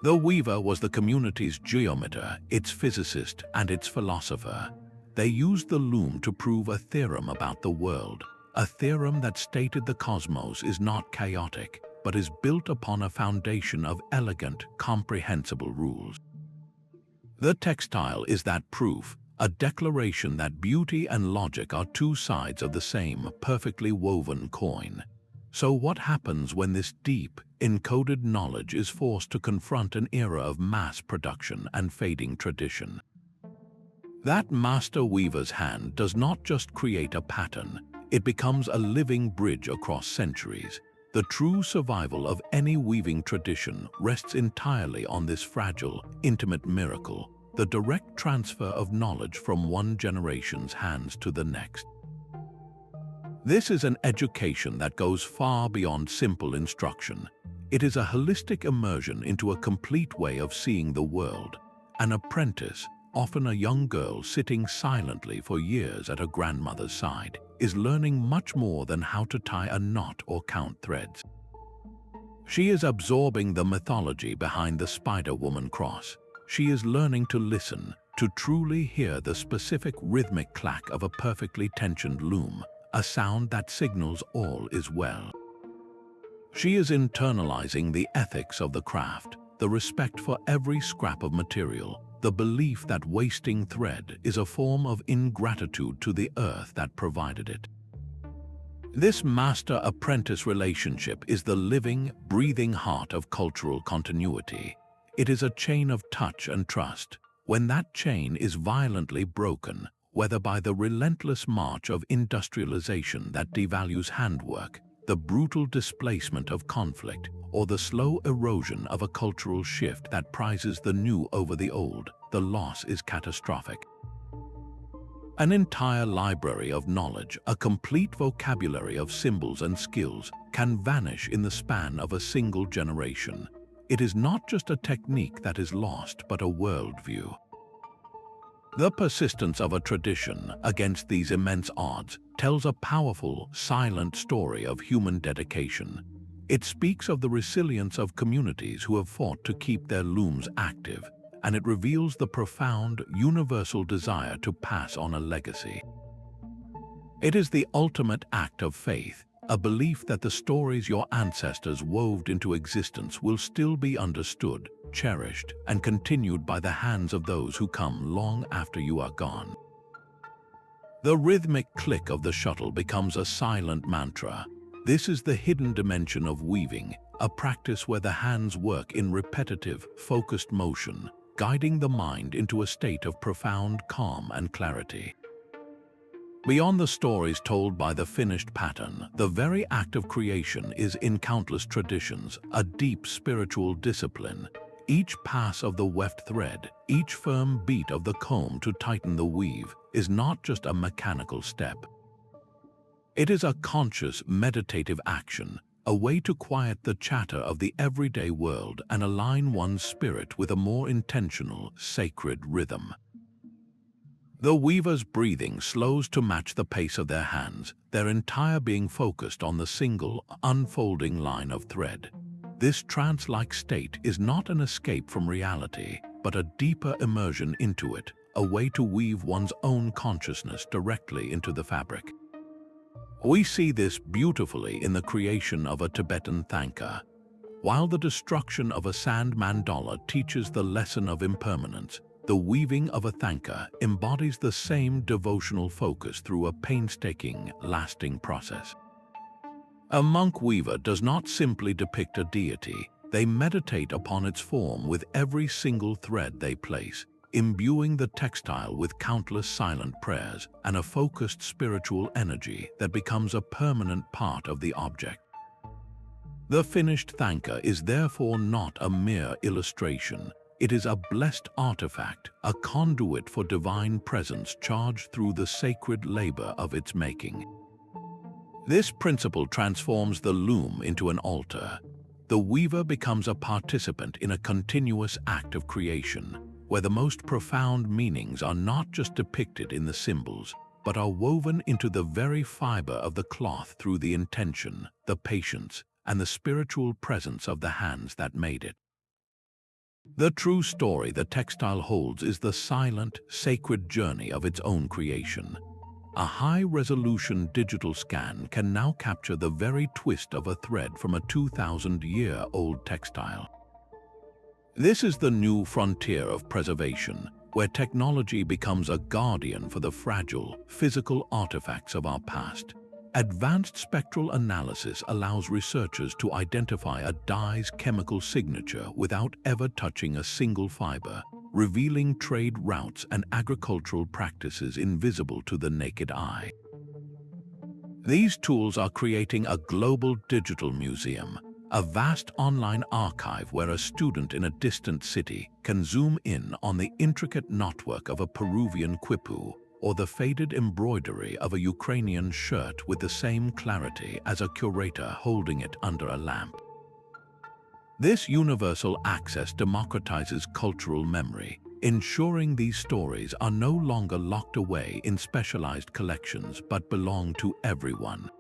The weaver was the community's geometer, its physicist, and its philosopher. They used the loom to prove a theorem about the world, a theorem that stated the cosmos is not chaotic, but is built upon a foundation of elegant, comprehensible rules. The textile is that proof, a declaration that beauty and logic are two sides of the same perfectly woven coin. So what happens when this deep, encoded knowledge is forced to confront an era of mass production and fading tradition? That master weaver's hand does not just create a pattern, it becomes a living bridge across centuries. The true survival of any weaving tradition rests entirely on this fragile, intimate miracle, the direct transfer of knowledge from one generation's hands to the next. This is an education that goes far beyond simple instruction. It is a holistic immersion into a complete way of seeing the world. An apprentice, often a young girl sitting silently for years at her grandmother's side, is learning much more than how to tie a knot or count threads. She is absorbing the mythology behind the Spider-Woman cross. She is learning to listen, to truly hear the specific rhythmic clack of a perfectly tensioned loom, a sound that signals all is well. She is internalizing the ethics of the craft, the respect for every scrap of material, the belief that wasting thread is a form of ingratitude to the earth that provided it. This master-apprentice relationship is the living, breathing heart of cultural continuity. It is a chain of touch and trust. When that chain is violently broken, whether by the relentless march of industrialization that devalues handwork, the brutal displacement of conflict, or the slow erosion of a cultural shift that prizes the new over the old, the loss is catastrophic. An entire library of knowledge, a complete vocabulary of symbols and skills, can vanish in the span of a single generation. It is not just a technique that is lost, but a worldview. The persistence of a tradition against these immense odds tells a powerful, silent story of human dedication. It speaks of the resilience of communities who have fought to keep their looms active, and it reveals the profound, universal desire to pass on a legacy. It is the ultimate act of faith, a belief that the stories your ancestors wove into existence will still be understood, cherished, and continued by the hands of those who come long after you are gone. The rhythmic click of the shuttle becomes a silent mantra. This is the hidden dimension of weaving, a practice where the hands work in repetitive, focused motion, guiding the mind into a state of profound calm and clarity. Beyond the stories told by the finished pattern, the very act of creation is in countless traditions a deep spiritual discipline. Each pass of the weft thread, each firm beat of the comb to tighten the weave, is not just a mechanical step. It is a conscious, meditative action, a way to quiet the chatter of the everyday world and align one's spirit with a more intentional, sacred rhythm. The weaver's breathing slows to match the pace of their hands, their entire being focused on the single, unfolding line of thread. This trance-like state is not an escape from reality, but a deeper immersion into it, a way to weave one's own consciousness directly into the fabric. We see this beautifully in the creation of a Tibetan thangka. While the destruction of a sand mandala teaches the lesson of impermanence, the weaving of a thangka embodies the same devotional focus through a painstaking, lasting process. A monk weaver does not simply depict a deity, they meditate upon its form with every single thread they place, imbuing the textile with countless silent prayers and a focused spiritual energy that becomes a permanent part of the object. The finished thangka is therefore not a mere illustration. It is a blessed artifact, a conduit for divine presence charged through the sacred labor of its making. This principle transforms the loom into an altar. The weaver becomes a participant in a continuous act of creation, where the most profound meanings are not just depicted in the symbols, but are woven into the very fiber of the cloth through the intention, the patience, and the spiritual presence of the hands that made it. The true story the textile holds is the silent, sacred journey of its own creation. A high-resolution digital scan can now capture the very twist of a thread from a 2,000-year-old textile. This is the new frontier of preservation, where technology becomes a guardian for the fragile, physical artifacts of our past. Advanced spectral analysis allows researchers to identify a dye's chemical signature without ever touching a single fiber, revealing trade routes and agricultural practices invisible to the naked eye. These tools are creating a global digital museum, a vast online archive where a student in a distant city can zoom in on the intricate knotwork of a Peruvian khipus or the faded embroidery of a Ukrainian shirt with the same clarity as a curator holding it under a lamp. This universal access democratizes cultural memory, ensuring these stories are no longer locked away in specialized collections but belong to everyone.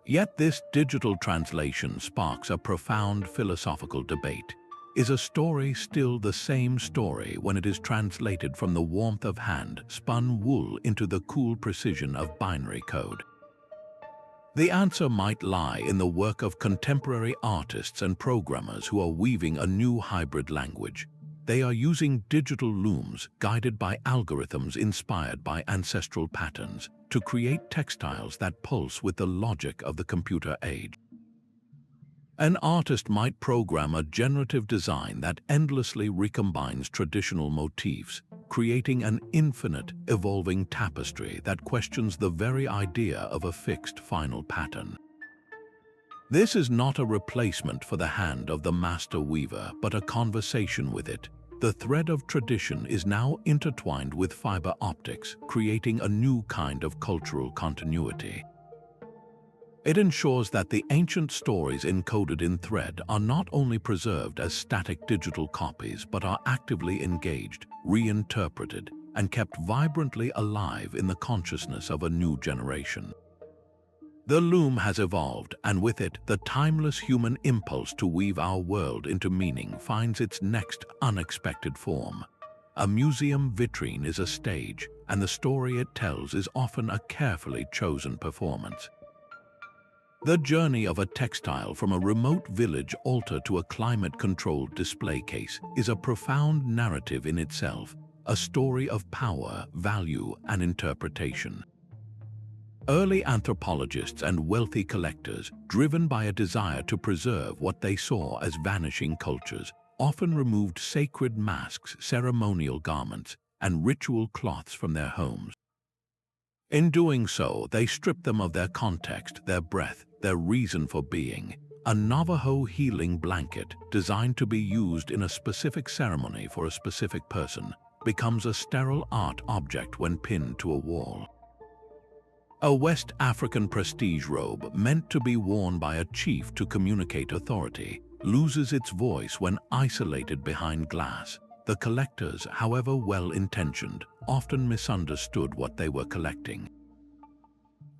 Yet this digital translation sparks a profound philosophical debate. Is a story still the same story when it is translated from the warmth of hand-spun wool into the cool precision of binary code? The answer might lie in the work of contemporary artists and programmers who are weaving a new hybrid language. They are using digital looms guided by algorithms inspired by ancestral patterns to create textiles that pulse with the logic of the computer age. An artist might program a generative design that endlessly recombines traditional motifs, creating an infinite, evolving tapestry that questions the very idea of a fixed final pattern. This is not a replacement for the hand of the master weaver, but a conversation with it. The thread of tradition is now intertwined with fiber optics, creating a new kind of cultural continuity. It ensures that the ancient stories encoded in thread are not only preserved as static digital copies but are actively engaged, reinterpreted, and kept vibrantly alive in the consciousness of a new generation. The loom has evolved, and with it, the timeless human impulse to weave our world into meaning finds its next unexpected form. A museum vitrine is a stage, and the story it tells is often a carefully chosen performance. The journey of a textile from a remote village altar to a climate-controlled display case is a profound narrative in itself, a story of power, value, and interpretation. Early anthropologists and wealthy collectors, driven by a desire to preserve what they saw as vanishing cultures, often removed sacred masks, ceremonial garments, and ritual cloths from their homes. In doing so, they stripped them of their context, their breath, their reason for being. A Navajo healing blanket, designed to be used in a specific ceremony for a specific person, becomes a sterile art object when pinned to a wall. A West African prestige robe, meant to be worn by a chief to communicate authority, loses its voice when isolated behind glass. The collectors, however well-intentioned, often misunderstood what they were collecting.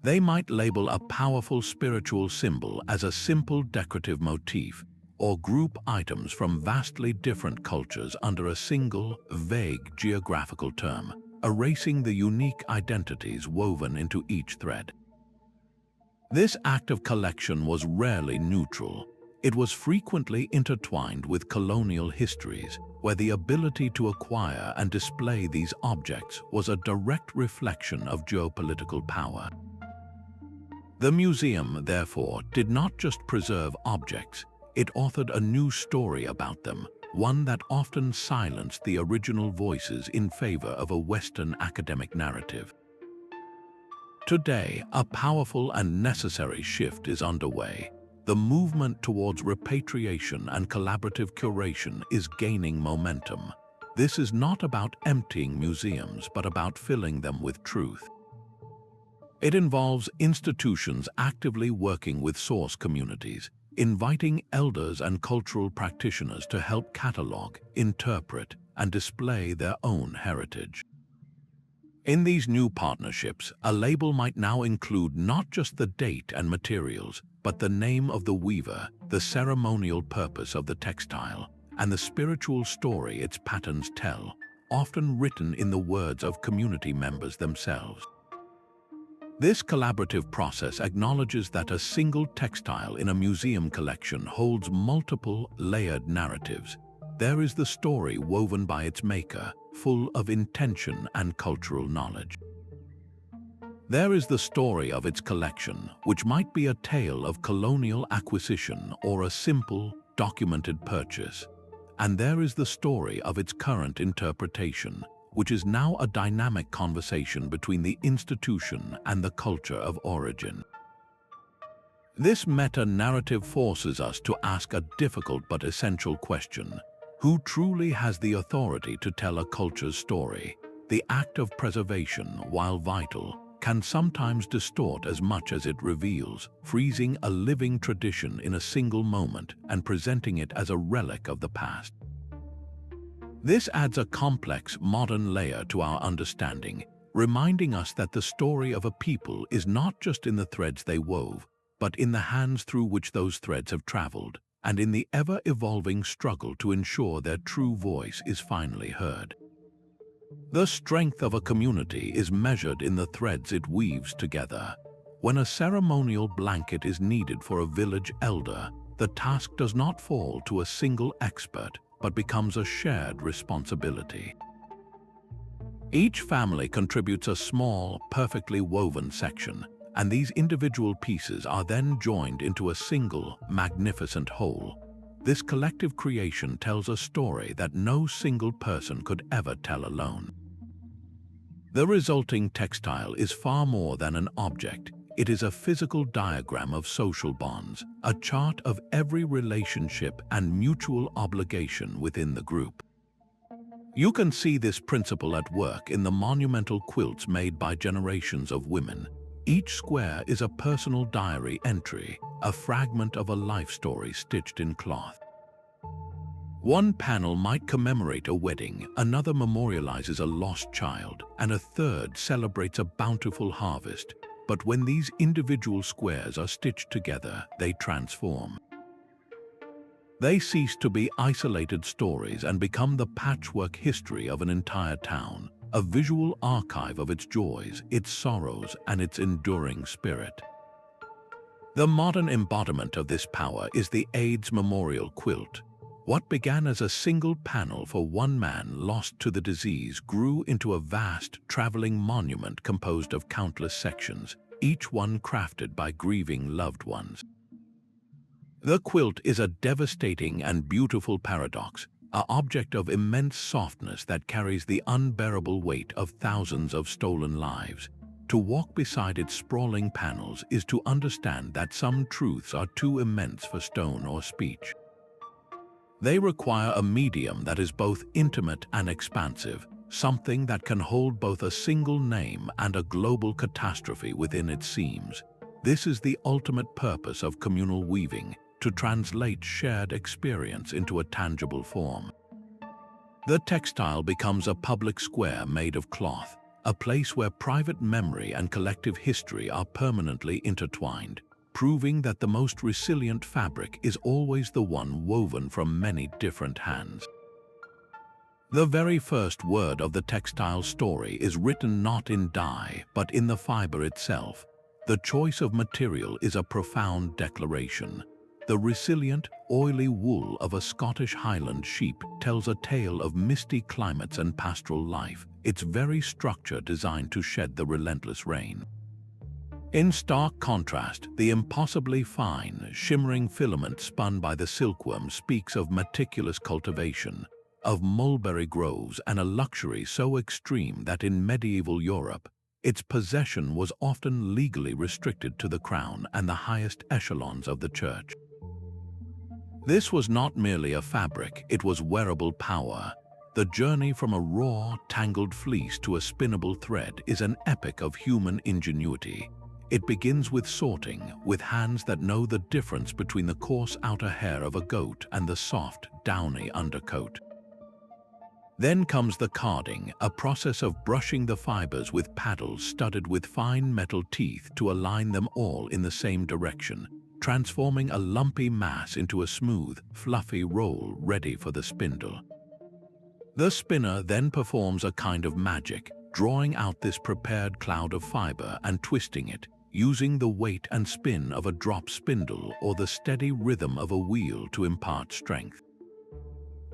They might label a powerful spiritual symbol as a simple decorative motif, or group items from vastly different cultures under a single, vague geographical term, erasing the unique identities woven into each thread. This act of collection was rarely neutral. It was frequently intertwined with colonial histories, where the ability to acquire and display these objects was a direct reflection of geopolitical power. The museum, therefore, did not just preserve objects, it authored a new story about them, one that often silenced the original voices in favor of a Western academic narrative. Today, a powerful and necessary shift is underway. The movement towards repatriation and collaborative curation is gaining momentum. This is not about emptying museums, but about filling them with truth. It involves institutions actively working with source communities, inviting elders and cultural practitioners to help catalog, interpret, and display their own heritage. In these new partnerships, a label might now include not just the date and materials, but the name of the weaver, the ceremonial purpose of the textile, and the spiritual story its patterns tell, often written in the words of community members themselves. This collaborative process acknowledges that a single textile in a museum collection holds multiple layered narratives. There is the story woven by its maker, full of intention and cultural knowledge. There is the story of its collection, which might be a tale of colonial acquisition or a simple, documented purchase. And there is the story of its current interpretation, which is now a dynamic conversation between the institution and the culture of origin. This meta-narrative forces us to ask a difficult but essential question. Who truly has the authority to tell a culture's story? The act of preservation, while vital, can sometimes distort as much as it reveals, freezing a living tradition in a single moment and presenting it as a relic of the past. This adds a complex, modern layer to our understanding, reminding us that the story of a people is not just in the threads they wove, but in the hands through which those threads have traveled, and in the ever-evolving struggle to ensure their true voice is finally heard. The strength of a community is measured in the threads it weaves together. When a ceremonial blanket is needed for a village elder, the task does not fall to a single expert, but becomes a shared responsibility. Each family contributes a small, perfectly woven section, and these individual pieces are then joined into a single, magnificent whole. This collective creation tells a story that no single person could ever tell alone. The resulting textile is far more than an object. It is a physical diagram of social bonds, a chart of every relationship and mutual obligation within the group. You can see this principle at work in the monumental quilts made by generations of women. Each square is a personal diary entry, a fragment of a life story stitched in cloth. One panel might commemorate a wedding, another memorializes a lost child, and a third celebrates a bountiful harvest. But when these individual squares are stitched together, they transform. They cease to be isolated stories and become the patchwork history of an entire town, a visual archive of its joys, its sorrows, and its enduring spirit. The modern embodiment of this power is the AIDS Memorial Quilt. What began as a single panel for one man lost to the disease grew into a vast, traveling monument composed of countless sections, each one crafted by grieving loved ones. The quilt is a devastating and beautiful paradox, an object of immense softness that carries the unbearable weight of thousands of stolen lives. To walk beside its sprawling panels is to understand that some truths are too immense for stone or speech. They require a medium that is both intimate and expansive, something that can hold both a single name and a global catastrophe within its seams. This is the ultimate purpose of communal weaving, to translate shared experience into a tangible form. The textile becomes a public square made of cloth, a place where private memory and collective history are permanently intertwined, proving that the most resilient fabric is always the one woven from many different hands. The very first word of the textile story is written not in dye, but in the fiber itself. The choice of material is a profound declaration. The resilient, oily wool of a Scottish Highland sheep tells a tale of misty climates and pastoral life, its very structure designed to shed the relentless rain. In stark contrast, the impossibly fine, shimmering filament spun by the silkworm speaks of meticulous cultivation, of mulberry groves, and a luxury so extreme that in medieval Europe, its possession was often legally restricted to the crown and the highest echelons of the church. This was not merely a fabric, it was wearable power. The journey from a raw, tangled fleece to a spinnable thread is an epic of human ingenuity. It begins with sorting, with hands that know the difference between the coarse outer hair of a goat and the soft, downy undercoat. Then comes the carding, a process of brushing the fibers with paddles studded with fine metal teeth to align them all in the same direction, transforming a lumpy mass into a smooth, fluffy roll ready for the spindle. The spinner then performs a kind of magic, drawing out this prepared cloud of fiber and twisting it, using the weight and spin of a drop spindle or the steady rhythm of a wheel to impart strength.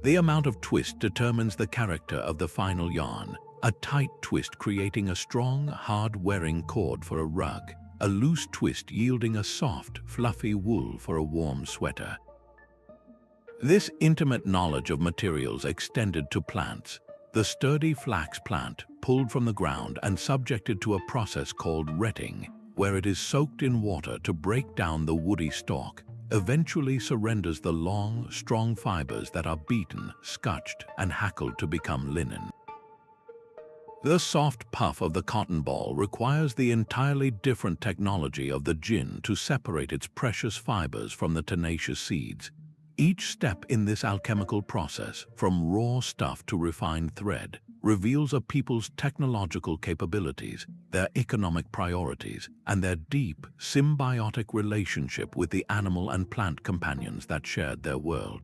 The amount of twist determines the character of the final yarn, a tight twist creating a strong, hard-wearing cord for a rug, a loose twist yielding a soft, fluffy wool for a warm sweater. This intimate knowledge of materials extended to plants. The sturdy flax plant, pulled from the ground and subjected to a process called retting, where it is soaked in water to break down the woody stalk, eventually surrenders the long, strong fibers that are beaten, scutched, and hackled to become linen. The soft puff of the cotton ball requires the entirely different technology of the gin to separate its precious fibers from the tenacious seeds. Each step in this alchemical process, from raw stuff to refined thread, reveals a people's technological capabilities, their economic priorities, and their deep, symbiotic relationship with the animal and plant companions that shared their world.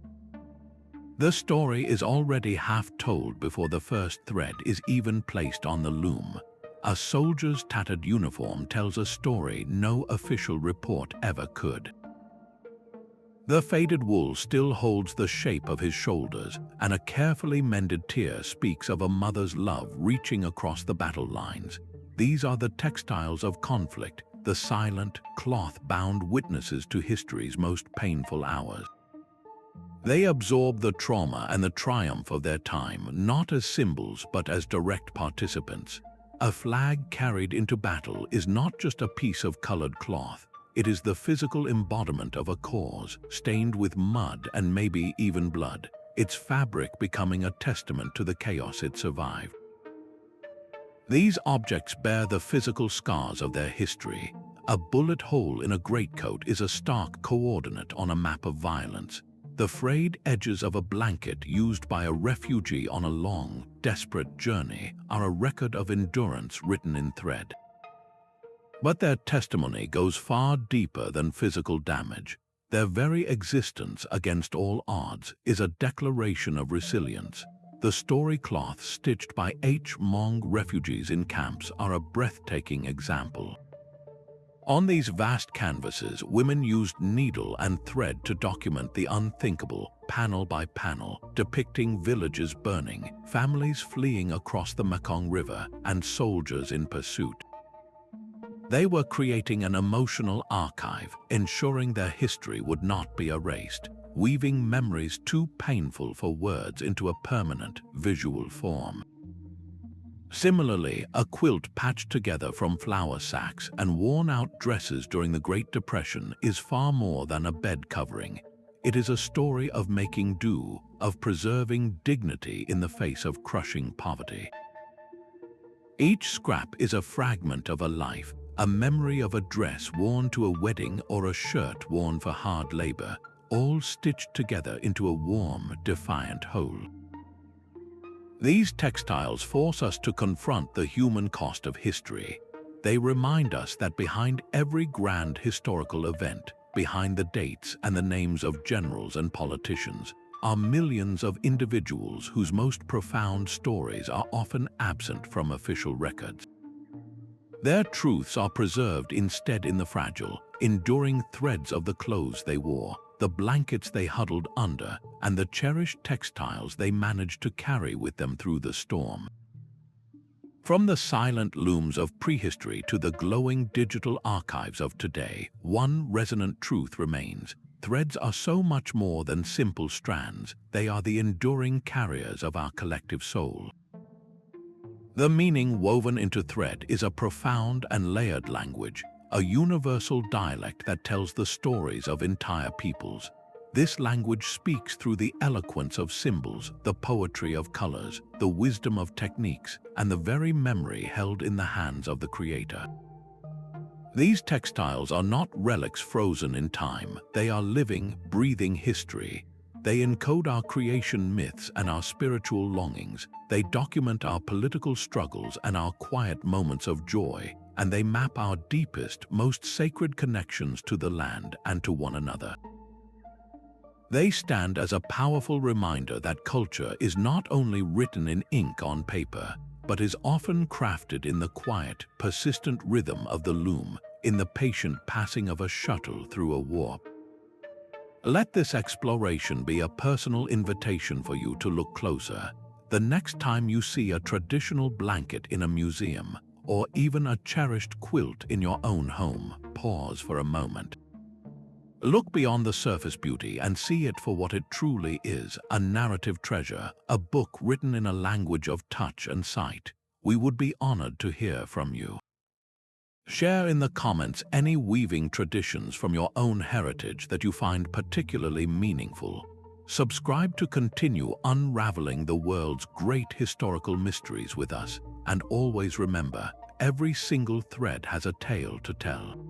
The story is already half told before the first thread is even placed on the loom. A soldier's tattered uniform tells a story no official report ever could. The faded wool still holds the shape of his shoulders, and a carefully mended tear speaks of a mother's love reaching across the battle lines. These are the textiles of conflict, the silent, cloth-bound witnesses to history's most painful hours. They absorb the trauma and the triumph of their time, not as symbols but as direct participants. A flag carried into battle is not just a piece of colored cloth. It is the physical embodiment of a cause, stained with mud and maybe even blood, its fabric becoming a testament to the chaos it survived. These objects bear the physical scars of their history. A bullet hole in a greatcoat is a stark coordinate on a map of violence. The frayed edges of a blanket used by a refugee on a long, desperate journey are a record of endurance written in thread. But their testimony goes far deeper than physical damage. Their very existence against all odds is a declaration of resilience. The story cloths stitched by Hmong refugees in camps are a breathtaking example. On these vast canvases, women used needle and thread to document the unthinkable, panel by panel, depicting villages burning, families fleeing across the Mekong River, and soldiers in pursuit. They were creating an emotional archive, ensuring their history would not be erased, weaving memories too painful for words into a permanent, visual form. Similarly, a quilt patched together from flour sacks and worn-out dresses during the Great Depression is far more than a bed covering. It is a story of making do, of preserving dignity in the face of crushing poverty. Each scrap is a fragment of a life, a memory of a dress worn to a wedding or a shirt worn for hard labor, all stitched together into a warm, defiant whole. These textiles force us to confront the human cost of history. They remind us that behind every grand historical event, behind the dates and the names of generals and politicians, are millions of individuals whose most profound stories are often absent from official records. Their truths are preserved instead in the fragile, enduring threads of the clothes they wore, the blankets they huddled under, and the cherished textiles they managed to carry with them through the storm. From the silent looms of prehistory to the glowing digital archives of today, one resonant truth remains. Threads are so much more than simple strands. They are the enduring carriers of our collective soul. The meaning woven into thread is a profound and layered language, a universal dialect that tells the stories of entire peoples. This language speaks through the eloquence of symbols, the poetry of colors, the wisdom of techniques, and the very memory held in the hands of the creator. These textiles are not relics frozen in time. They are living, breathing history. They encode our creation myths and our spiritual longings. They document our political struggles and our quiet moments of joy. And they map our deepest, most sacred connections to the land and to one another. They stand as a powerful reminder that culture is not only written in ink on paper, but is often crafted in the quiet, persistent rhythm of the loom, in the patient passing of a shuttle through a warp. Let this exploration be a personal invitation for you to look closer. The next time you see a traditional blanket in a museum, or even a cherished quilt in your own home, pause for a moment. Look beyond the surface beauty and see it for what it truly is, a narrative treasure, a book written in a language of touch and sight. We would be honored to hear from you. Share in the comments any weaving traditions from your own heritage that you find particularly meaningful. Subscribe to continue unraveling the world's great historical mysteries with us, and always remember, every single thread has a tale to tell.